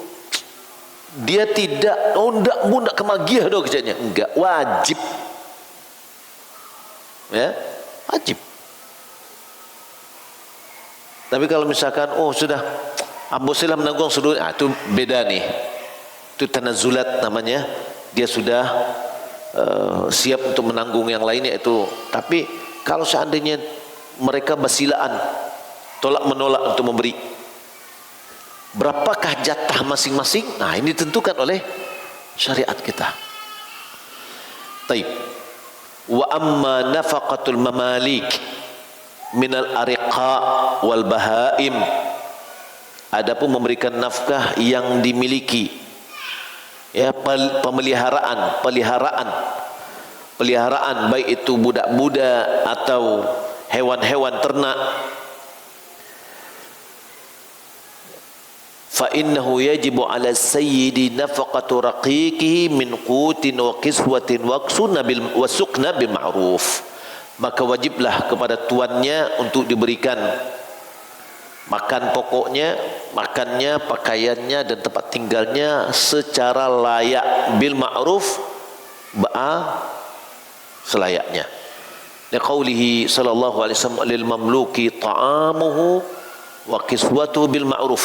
dia tidak undak-undak kemagiah dong kerjanya. Enggak, wajib. Ya, wajib. Tapi kalau misalkan sudah Abu Silah menanggung seluruh, itu beda nih. Itu tanazulat namanya. Dia sudah siap untuk menanggung yang lainnya itu. Tapi kalau seandainya mereka basilaan, tolak menolak untuk memberi, berapakah jatah masing-masing? Nah, ini ditentukan oleh syariat kita. Taib. Wa amma nafaqatul mamalik minal ariqa wal bahaim. Adapun memberikan nafkah yang dimiliki, ya, peliharaan baik itu budak-budak atau hewan-hewan ternak, fa innahu yajibu ala sayyidi nafaqatu raqiqihi min qutin wa kiswatin waqsunna bil wasuqna bil ma'ruf. Maka wajiblah kepada tuannya untuk diberikan makan pokoknya, makannya, pakaiannya dan tempat tinggalnya secara layak, bil ma'ruf, selayaknya. Liqaulihi sallallahu alaihi wasallam lil mamluki ta'amuhu wa kiswatuhu bil ma'ruf.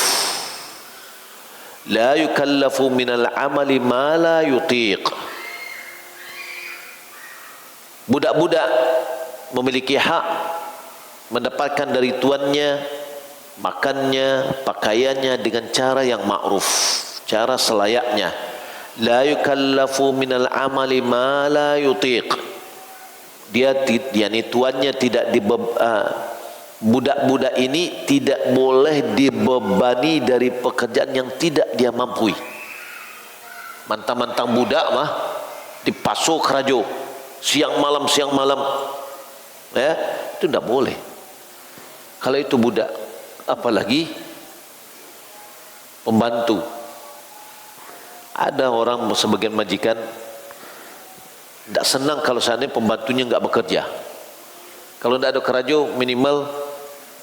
La yukallafu minal amali ma la yutiq. Budak-budak memiliki hak mendapatkan dari tuannya makannya, pakaiannya dengan cara yang ma'ruf, cara selayaknya. La yukallafu minal amali ma la yutiq. Yani tuannya tidak budak-budak ini tidak boleh dibebani dari pekerjaan yang tidak dia mampu. Mantang-mantang budak mah dipasuh kerajo siang malam, ya, itu tidak boleh. Kalau itu budak, apalagi pembantu. Ada orang sebagian majikan tidak senang kalau seandainya pembantunya enggak bekerja. Kalau tidak ada kerajo, minimal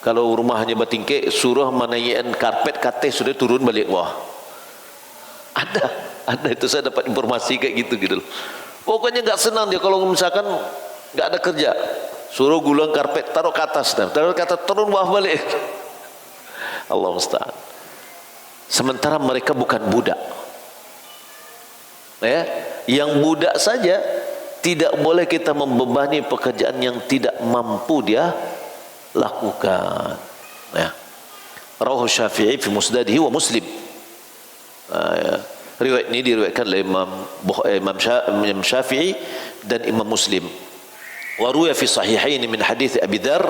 kalau rumahnya batingke, suruh manayin karpet kate sudah turun balik. Wah, ada itu, saya dapat informasi kayak gitu loh. Pokoknya enggak senang dia kalau misalkan enggak ada kerja, suruh gulung karpet, taruh ke atas, turun bawah balik. Allah musta'an. Sementara mereka bukan budak, ya. Yang budak saja tidak boleh kita membebani pekerjaan yang tidak mampu dia lakukan, ya. Rawahu Syafi'i fi Musnadihi wa Muslim. Riwayat ini diriwayatkan oleh Imam Syafi'i dan Imam Muslim. Wa ruya fi sahihaini min hadits Abi Dzar,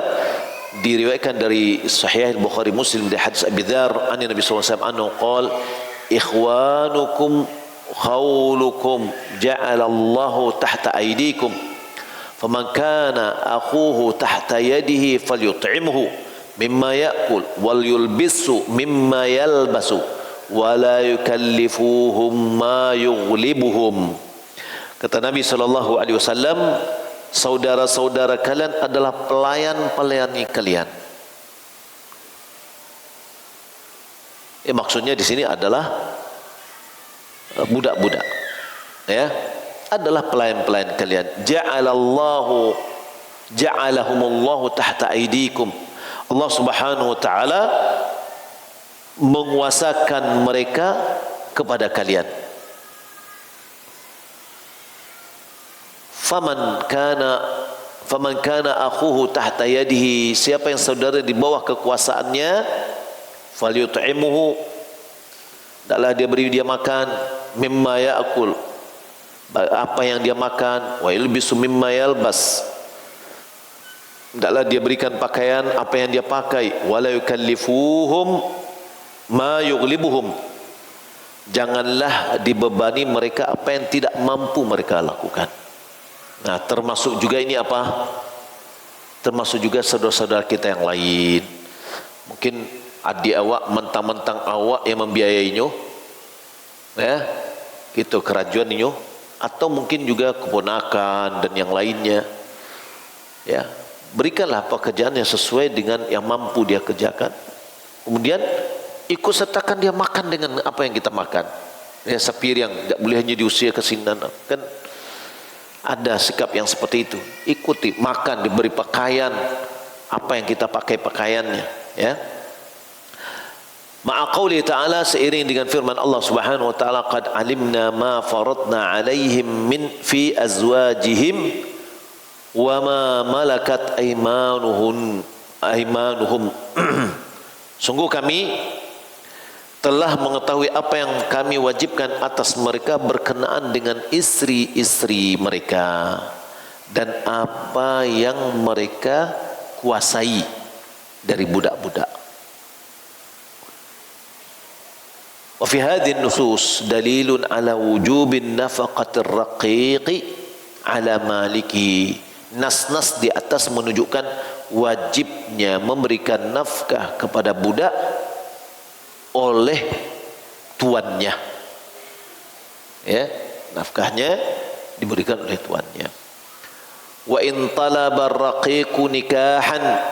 diriwayatkan dari Sahih Bukhari Muslim dari hadis Abi Dzar, Nabi sallallahu alaihi wasallam qala ikhwanukum khawlukum ja'ala Allahu tahta aydikum faman kana akhuhu tahta yadihi falyut'imhu mimma ya'kul wal yulbisu mimma yalbasu wa la yukallifuhum ma yughlibuhum. Kata Nabi sallallahu alaihi wasallam, saudara-saudara kalian adalah pelayan-pelayan kalian. Maksudnya di sini adalah budak-budak, ya, adalah pelayan-pelayan kalian. Ja'alahumullahu tahta aidikum. Allah Subhanahu wa taala menguasakan mereka kepada kalian. Faman kana akhuhu tahta yadihi, siapa yang saudara di bawah kekuasaannya, falyut'imuhu, hendaklah dia beri dia makan, mimma ya'kul, apa yang dia makan, wa yalbisu mimma yalbas, hendaklah dia berikan pakaian apa yang dia pakai, wa la yukallifuhum ma yughlibuhum, janganlah dibebani mereka apa yang tidak mampu mereka lakukan. Nah, termasuk juga ini apa? Termasuk juga saudara-saudara kita yang lain. Mungkin adik awak, mentang-mentang awak yang membiayainya, ya, gitu kerajuannya, atau mungkin juga keponakan dan yang lainnya, ya. Berikanlah pekerjaan yang sesuai dengan yang mampu dia kerjakan. Kemudian ikut sertakan dia makan dengan apa yang kita makan. Ya, sepiring, tidak boleh hanya diusir ke sini. Kan ada sikap yang seperti itu. Ikuti, makan, diberi pakaian apa yang kita pakai pakaiannya, ya. Ma'a qauli ta'ala, seiring dengan firman Allah Subhanahu wa taala, qad alimna ma faradna 'alaihim min fi azwajihim wa ma malakat aymanuhum. Sungguh kami telah mengetahui apa yang kami wajibkan atas mereka berkenaan dengan istri-istri mereka dan apa yang mereka kuasai dari budak-budak. Wa fi hadhihi an-nusus dalilun ala wujubin nafaqatir raqiqi ala maliki. Nas-nas di atas menunjukkan wajibnya memberikan nafkah kepada budak oleh tuannya, ya, nafkahnya diberikan oleh tuannya. Wa in talaba ar-raqiqu nikahan,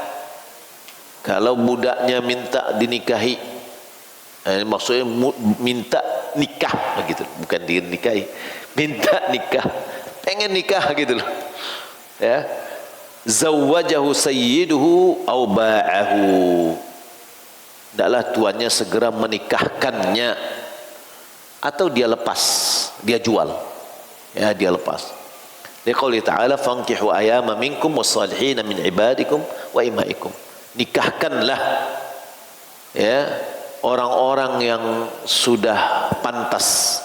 kalau budaknya minta dinikahi, maksudnya minta nikah begitu, bukan dinikahi, minta nikah, pengen nikah gitu loh, ya. Zawwajahu sayyiduhu aw ba'ahu, hendaklah tuannya segera menikahkannya atau dia lepas, dia jual, ya, dia lepas. Liqauli ta'ala fankihu ayama minkum wassalihina min ibadikum wa imaikum, nikahkanlah, ya, orang-orang yang sudah pantas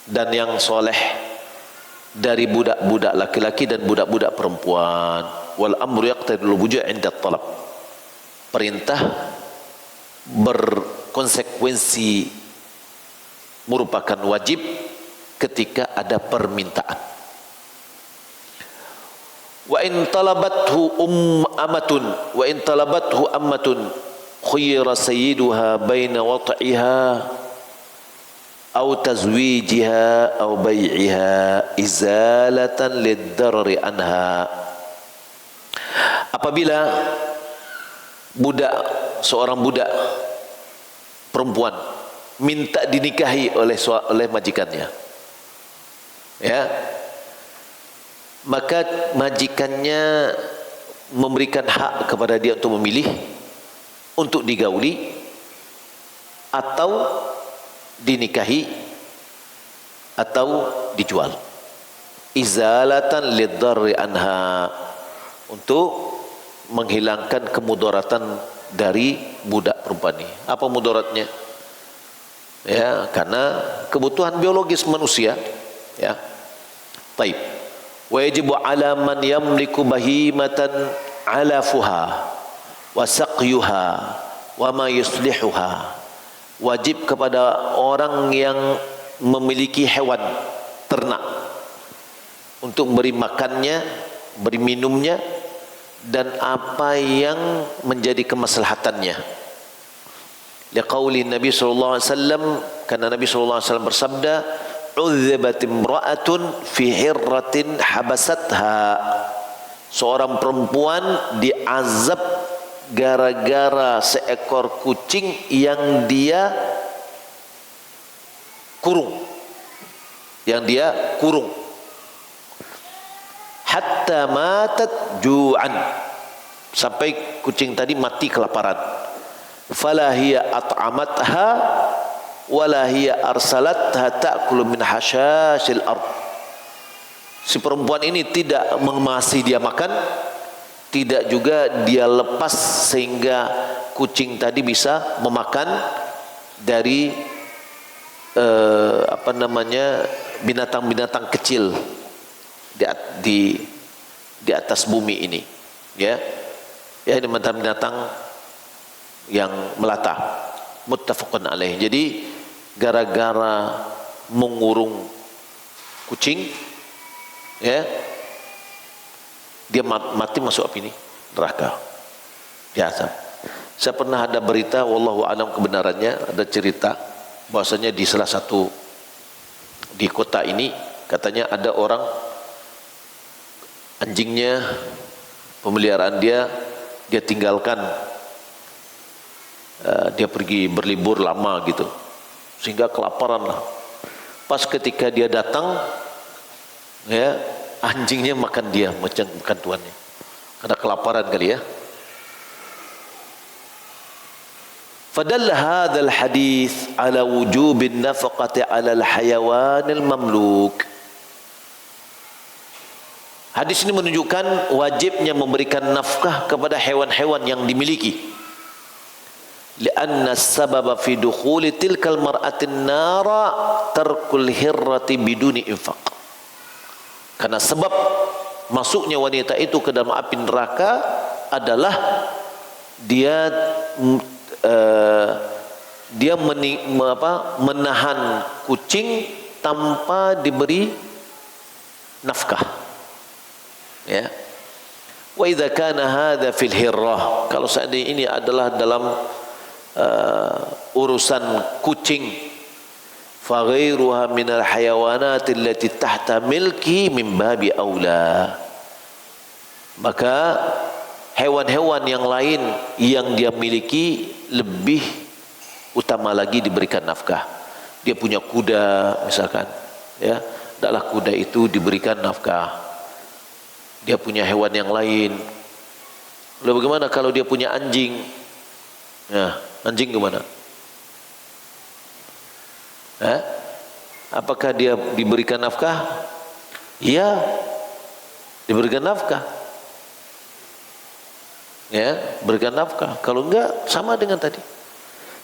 dan yang soleh dari budak-budak laki-laki dan budak-budak perempuan. Wal amru yaqtadil wuju' 'inda talab, perintah berkonsekuensi merupakan wajib ketika ada permintaan. Wa in talabathu ammatun khuyira sayyiduha baina wat'iha aw tazwijiha aw bai'iha izalatan lid-darari anha. Apabila seorang budak perempuan minta dinikahi oleh majikannya, ya, maka majikannya memberikan hak kepada dia untuk memilih, untuk digauli atau dinikahi atau dijual. Izalatan lid-darri anha, untuk menghilangkan kemudaratan dari budak perempuan ini. Apa mudaratnya? Ya, karena kebutuhan biologis manusia, ya. Taib. Wa yajibu 'ala man yamliku bahimatan 'alafuha wa saqyuha wa ma yuslihuha. Wajib kepada orang yang memiliki hewan ternak untuk beri makannya, beri minumnya, dan apa yang menjadi kemaslahatannya. Liqauli Nabi sallallahu alaihi wasallam, karena Nabi sallallahu alaihi wasallam bersabda, "Udzibat imra'atun fi hirratin habasatha." Seorang perempuan diazab gara-gara seekor kucing yang dia kurung, hatta matat ju'an, sampai kucing tadi mati kelaparan. Fala hiya at'amatha wala hiya arsalatha ta'kulu min hasyasil ard. Si perempuan ini tidak mengemasi dia makan, tidak juga dia lepas sehingga kucing tadi bisa memakan dari binatang-binatang kecil di atas bumi ini, ya, ya, binatang-binatang yang melata. Muttafaqun alaih. Jadi gara-gara mengurung kucing ya, dia mati masuk api ini, neraka, biasa. Saya pernah ada berita, wallahu alam kebenarannya, ada cerita bahwasanya di salah satu di kota ini katanya ada orang anjingnya pemeliharaan dia tinggalkan, dia pergi berlibur lama gitu sehingga kelaparan lah. Pas ketika dia datang, ya, anjingnya makan dia, makan tuannya karena kelaparan kali ya. Fadalla hadzal hadis ala wujubin nafaqati ala al-hayawanil mamluk. Hadis ini menunjukkan wajibnya memberikan nafkah kepada hewan-hewan yang dimiliki. Lianna as-sababa fi dukhuli tilkal mar'atin nara tarkul hirrati biduni infaq. Karena sebab masuknya wanita itu ke dalam api neraka adalah dia menahan kucing tanpa diberi nafkah, ya. Wa idza kana hadza fil hirrah, kalau seandainya ini adalah dalam urusan kucing, fa ghairuha minal hayawanati allati tahta milki min babi aula, maka hewan-hewan yang lain yang dia miliki lebih utama lagi diberikan nafkah. Dia punya kuda misalkan, ya, adalah kuda itu diberikan nafkah. Dia punya hewan yang lain. Lalu bagaimana kalau dia punya anjing? Ya, anjing gimana? Apakah dia diberikan nafkah? Iya, diberikan nafkah. Ya, berikan nafkah. Kalau enggak, sama dengan tadi.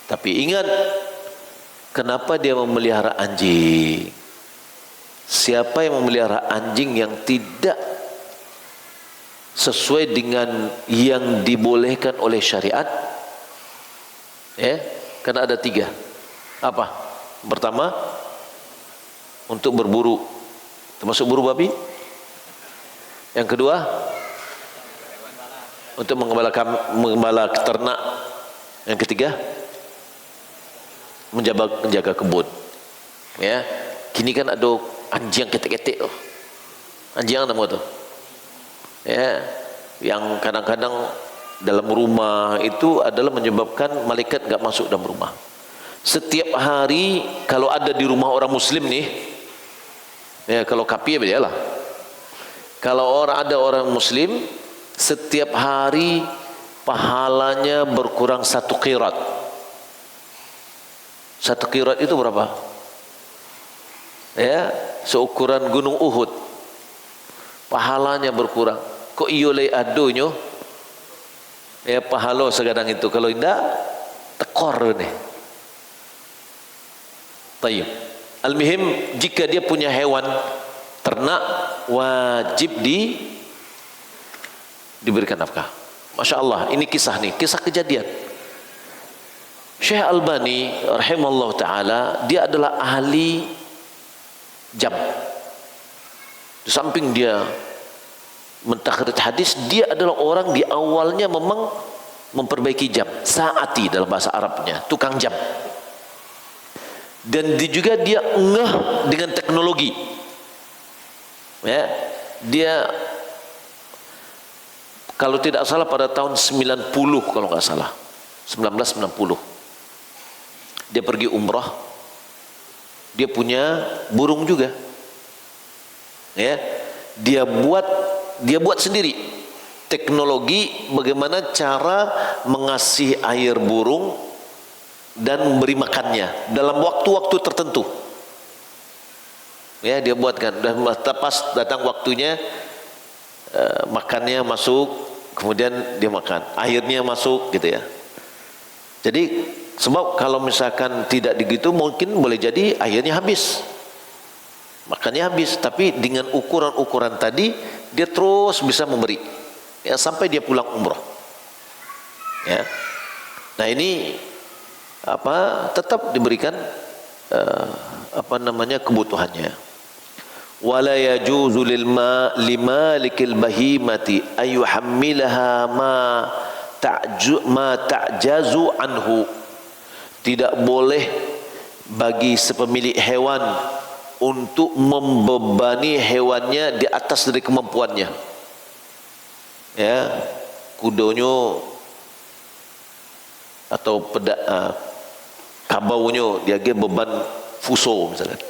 Tapi ingat, kenapa dia memelihara anjing? Siapa yang memelihara anjing yang tidak sesuai dengan yang dibolehkan oleh syariat? Ya, karena ada 3. Apa? Pertama, untuk berburu, termasuk buru babi. Yang kedua, untuk mengembala ternak. Yang ketiga, menjaga kebun. Ya, kini kan ada anjing ketek-ketek tuh. Anjing apa tuh? Ya, yang kadang-kadang dalam rumah itu adalah menyebabkan malaikat enggak masuk dalam rumah. Setiap hari kalau ada di rumah orang muslim nih, ya, kalau kapi ya lah. Kalau ada orang muslim, setiap hari pahalanya berkurang 1 qirat. 1 qirat itu berapa? Ya, seukuran gunung Uhud. Pahalanya berkurang. Kok iyo lay adonyo? Ya, pahala segadang itu. Kalau tidak, tekor nih. Tayyib. Al-muhim, jika dia punya hewan ternak, wajib diberikan nafkah. Masya Allah, ini kisah nih, kisah kejadian. Syekh Albani rahimahullah ta'ala, dia adalah ahli jam. Di samping dia mentakhrij hadis, dia adalah orang di awalnya memang memperbaiki jam, saati dalam bahasa Arabnya, tukang jam. Dan juga dia ngeh dengan teknologi. Ya, dia kalau tidak salah pada tahun 90, kalau nggak salah 1990, dia pergi umrah. Dia punya burung juga, ya, dia buat sendiri teknologi bagaimana cara mengasih air burung dan memberi makannya dalam waktu-waktu tertentu. Ya, dia buatkan, dan pas datang waktunya, makannya masuk, kemudian dia makan, airnya masuk gitu ya. Jadi sebab kalau misalkan tidak begitu, mungkin boleh jadi airnya habis, makannya habis. Tapi dengan ukuran-ukuran tadi, dia terus bisa memberi, ya, sampai dia pulang umroh. Ya, nah ini tetap diberikan kebutuhannya. wala yajuzu limalikil bahimati ayuhammilaha ma ta'jazu anhu. Tidak boleh bagi sepemilik hewan untuk membebani hewannya di atas dari kemampuannya. Ya, kudonyo atau kabaunya dia beban fuso misalnya.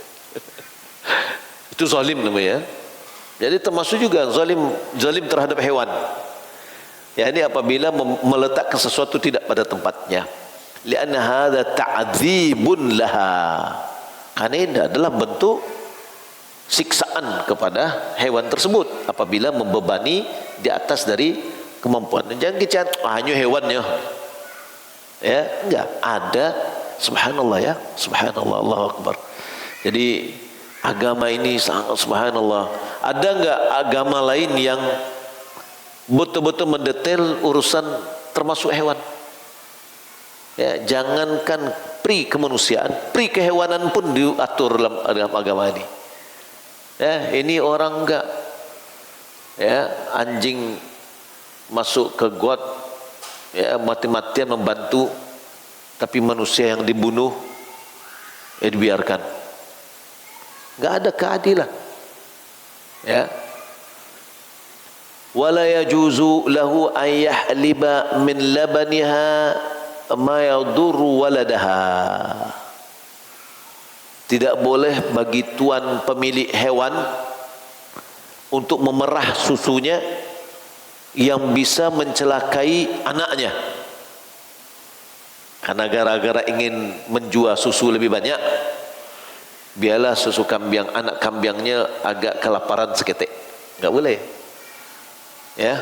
Itu zalim namanya. Jadi termasuk juga zalim terhadap hewan. Ya, ini apabila meletakkan sesuatu tidak pada tempatnya. Lianna hadza ta'dzibun laha. Karena ini adalah bentuk siksaan kepada hewan tersebut apabila membebani di atas dari kemampuan. Jangan kita hanya hewannya. Ya, enggak ada. Subhanallah ya, subhanallah, Allahu akbar. Jadi agama ini sangat subhanallah. Ada enggak agama lain yang betul-betul mendetail urusan termasuk hewan? Ya, jangankan pri kemanusiaan, pri kehewanan pun diatur dalam agama ini. Ya, ini orang enggak ya, anjing masuk ke got ya, mati-matian membantu, tapi manusia yang dibunuh ya dibiarkan. Enggak ada keadilan. Ya. Wala yajuzu lahu an yahliba min labaniha ma yadurru waladaha. Tidak boleh bagi tuan pemilik hewan untuk memerah susunya yang bisa mencelakai anaknya. Karena gara-gara ingin menjual susu lebih banyak, biarlah susu kambing, anak kambingnya agak kelaparan seketik. Enggak boleh. Ya.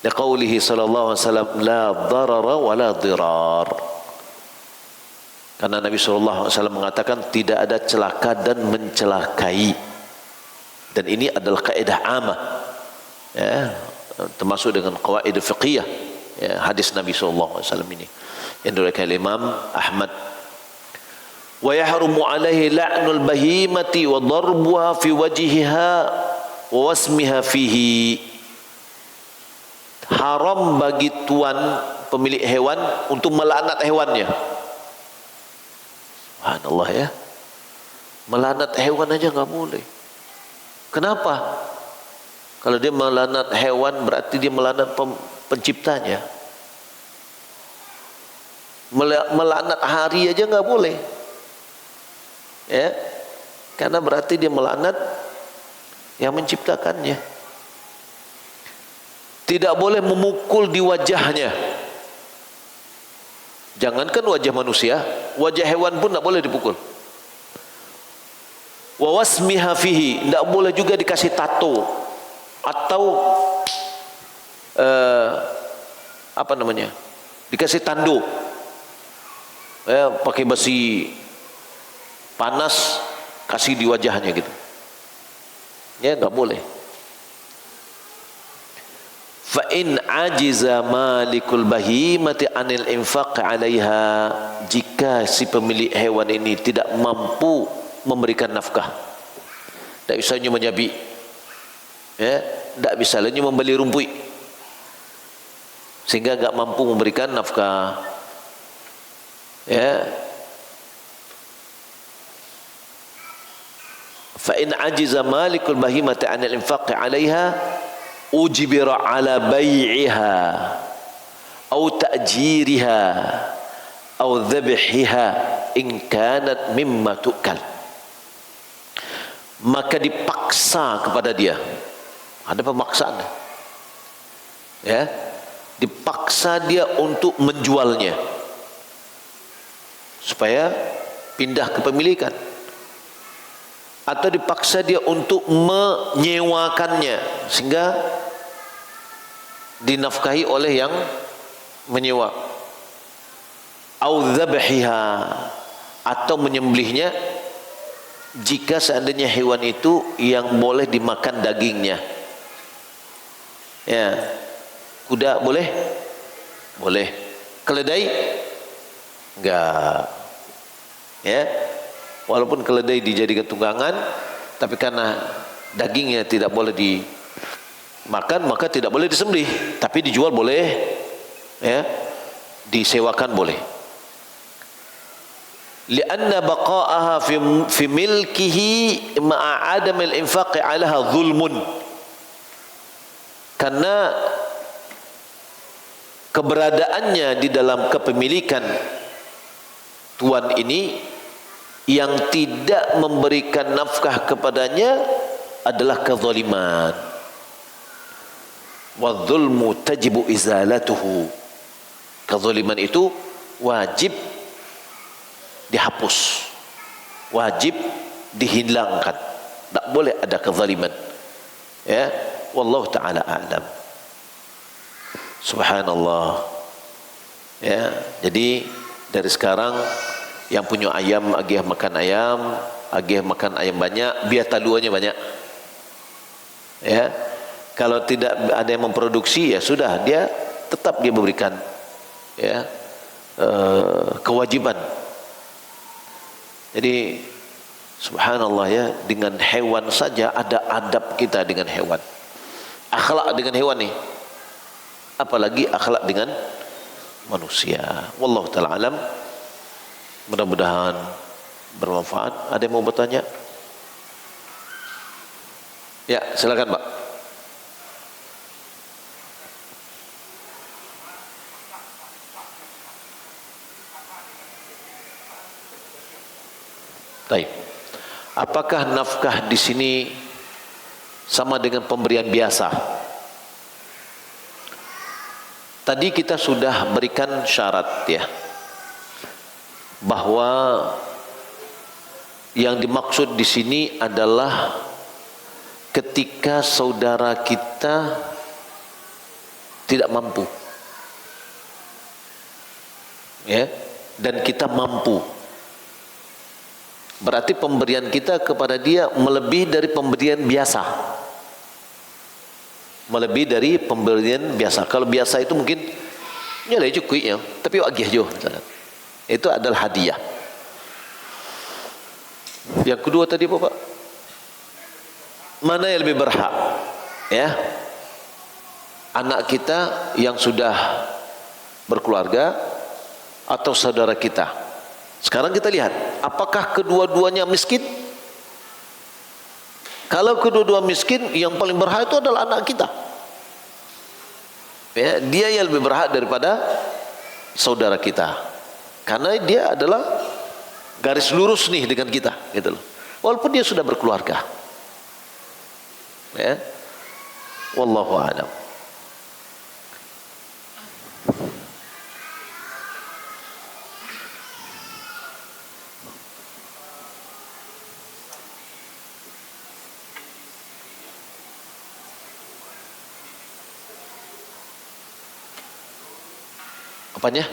Liqaulihi sallallahu alaihi wasallam la darara wa la dirar. Karena Nabi sallallahu alaihi wasallam mengatakan tidak ada celaka dan mencelakai. Dan ini adalah kaidah amah. Ya, termasuk dengan qawaid fiqhiyah. Ya, hadis Nabi sallallahu alaihi wasallam ini yang diriwayatkan Imam Ahmad. Wa yahrumu alaihi la'nul bahimati wa darbuha fi wajhiha wa wasmiha fihi. Haram bagi tuan pemilik hewan untuk melaknat hewannya. Subhanallah ya. Melaknat hewan aja enggak boleh. Kenapa? Kalau dia melaknat hewan berarti dia melaknat penciptanya. Melaknat hari aja enggak boleh. Ya. Karena berarti dia melaknat yang menciptakannya. Tidak boleh memukul di wajahnya. Jangankan wajah manusia, wajah hewan pun tidak boleh dipukul. Wa wasmiha fihi, tidak boleh juga dikasih tato atau apa namanya, dikasih tanduk. Pakai besi panas kasih di wajahnya gitu. Ya, enggak boleh. Fa in ajiza malikul bahimati anil infaq 'alaiha, jika si pemilik hewan ini tidak mampu memberikan nafkah, tidak bisa hanya menyabi, ya, tidak bisa hanya membeli rumput, sehingga enggak mampu memberikan nafkah, ya. Fa in ajiza malikul bahimati anil infaq 'alaiha ujibira ala bai'iha au ta'jiriha au dhabhiha in kanat mimma tu'kal. Maka dipaksa kepada dia, ada pemaksaan ya, dipaksa dia untuk menjualnya supaya pindah kepemilikan, atau dipaksa dia untuk menyewakannya sehingga dinafkahi oleh yang menyewa, au dzabhiha, atau menyembelihnya jika seandainya hewan itu yang boleh dimakan dagingnya. Ya, kuda boleh? Boleh. Keledai? Enggak. Ya. Walaupun keledai dijadikan tunggangan, tapi karena dagingnya tidak boleh dimakan, maka tidak boleh disembelih, tapi dijual boleh, ya, disewakan boleh. Lianna baqa'aha fi milkihi ma'a adamil infaqi 'alaha zulmun. Karena keberadaannya di dalam kepemilikan tuan ini yang tidak memberikan nafkah kepadanya adalah kezaliman. Wa dzulmu tajibu izalatuhu. Kezaliman itu wajib dihapus, wajib dihilangkan, tak boleh ada kezaliman, ya. Wallahu taala a'lam. Subhanallah, ya. Jadi dari sekarang yang punya ayam agih makan ayam banyak, biar taluannya banyak, ya. Kalau tidak ada yang memproduksi, ya sudah, dia tetap dia memberikan, ya, kewajiban. Jadi subhanallah, ya, dengan hewan saja ada adab kita dengan hewan, akhlak dengan hewan nih, apalagi akhlak dengan manusia. Wallahu ta'ala alam. Mudah-mudahan bermanfaat. Ada yang mau bertanya? Ya, silakan Pak. Baik. Apakah nafkah di sini sama dengan pemberian biasa? Tadi kita sudah berikan syarat, ya, bahwa yang dimaksud di sini adalah ketika saudara kita tidak mampu, ya, dan kita mampu. Berarti pemberian kita kepada dia melebihi dari pemberian biasa. Melebihi dari pemberian biasa. Kalau biasa itu mungkin nyalai cukup, ya, tapi agih jo. Itu adalah hadiah. Yang kedua tadi apa, Pak? Mana yang lebih berhak? Ya, anak kita yang sudah berkeluarga atau saudara kita? Sekarang kita lihat, apakah kedua-duanya miskin? Kalau kedua-dua miskin, yang paling berhak itu adalah anak kita. Ya, dia yang lebih berhak daripada saudara kita, karena dia adalah garis lurus nih dengan kita, gitu loh. Walaupun dia sudah berkeluarga. Ya, wallahu a'lam. Apanya?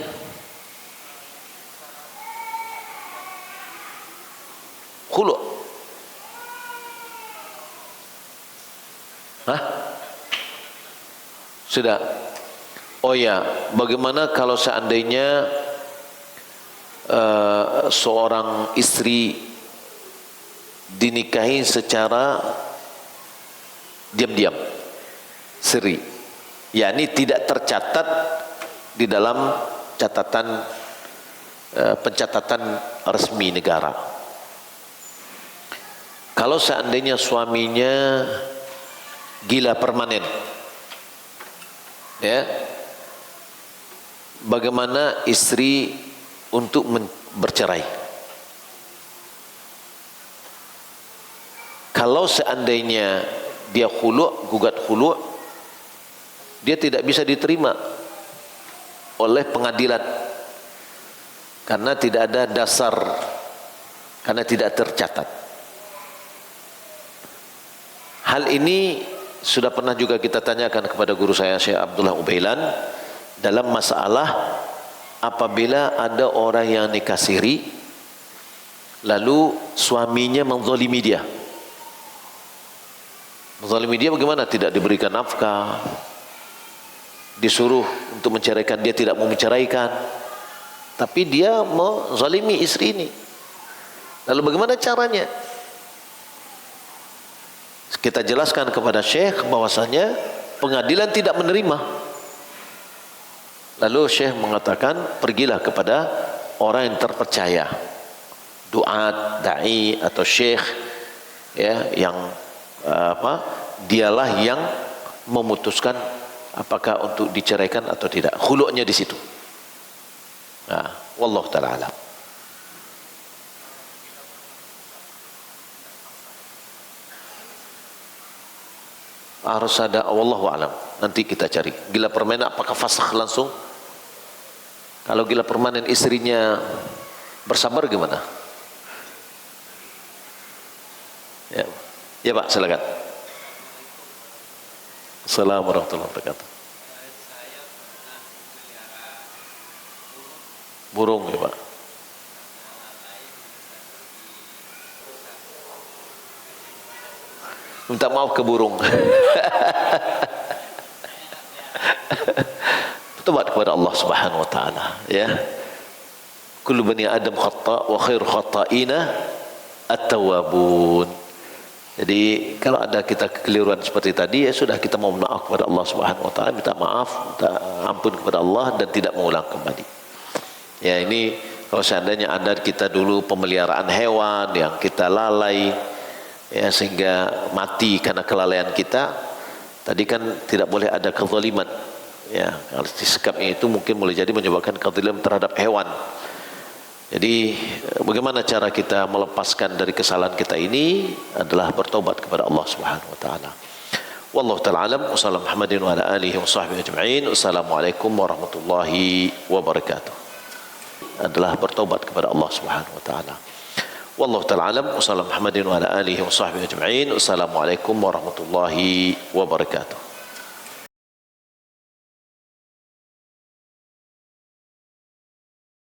Khulu. Hah? Sudah. Oh ya, bagaimana kalau seandainya seorang istri dinikahi secara diam-diam, siri, yakni tidak tercatat di dalam catatan pencatatan resmi negara. Kalau seandainya suaminya gila permanen, ya, bagaimana istri untuk bercerai? Kalau seandainya dia khulu', gugat khulu', dia tidak bisa diterima oleh pengadilan karena tidak ada dasar, karena tidak tercatat. Hal ini sudah pernah juga kita tanyakan kepada guru saya, Syekh Abdullah Ubailan, dalam masalah apabila ada orang yang nikah siri lalu suaminya menzalimi dia. Menzalimi dia bagaimana? Tidak diberikan nafkah, disuruh untuk menceraikan, dia tidak mau menceraikan, tapi dia menzalimi istri ini. Lalu bagaimana caranya? Kita jelaskan kepada Syekh bahwasanya pengadilan tidak menerima. Lalu Syekh mengatakan, pergilah kepada orang yang terpercaya, duat, dai atau syekh, ya, yang dialah yang memutuskan apakah untuk diceraikan atau tidak. Khulu'nya di situ. Nah, wallahu taala alam. Harus ada, wallahu alam. Nanti kita cari. Gila permanen apakah fasakh langsung? Kalau gila permanen istrinya bersabar gimana? Ya, ya Pak, silakan. Assalamualaikum warahmatullahi wabarakatuh. Burung ya Pak. Minta maaf ke burung. Tobat kepada Allah Subhanahu wa taala, ya. Kullu bani Adam khata' wa khairu khata'ina at-tawwabun. Jadi kalau ada kita kekeliruan seperti tadi, ya sudah, kita mohon maaf kepada Allah Subhanahu wa taala, minta maaf, minta ampun kepada Allah dan tidak mengulang kembali. Ya, ini kalau seandainya ada kita dulu pemeliharaan hewan yang kita lalai, ya, sehingga mati karena kelalaian kita, tadi kan tidak boleh ada kezaliman. Ya, kalau sikapnya itu mungkin boleh jadi menyebabkan kezaliman terhadap hewan. Jadi bagaimana cara kita melepaskan dari kesalahan kita ini adalah bertobat kepada Allah Subhanahu wa taala. Wallahu taala alam. Wassallallahu Muhammadin wa ala alihi wa sahbihi ajma'in. Wassalamualaikum warahmatullahi wabarakatuh. Adalah bertobat kepada Allah Subhanahu wa taala. Wallahu taala alam. Wassallallahu Muhammadin wa ala alihi wa sahbihi ajma'in. Wassalamualaikum warahmatullahi wabarakatuh.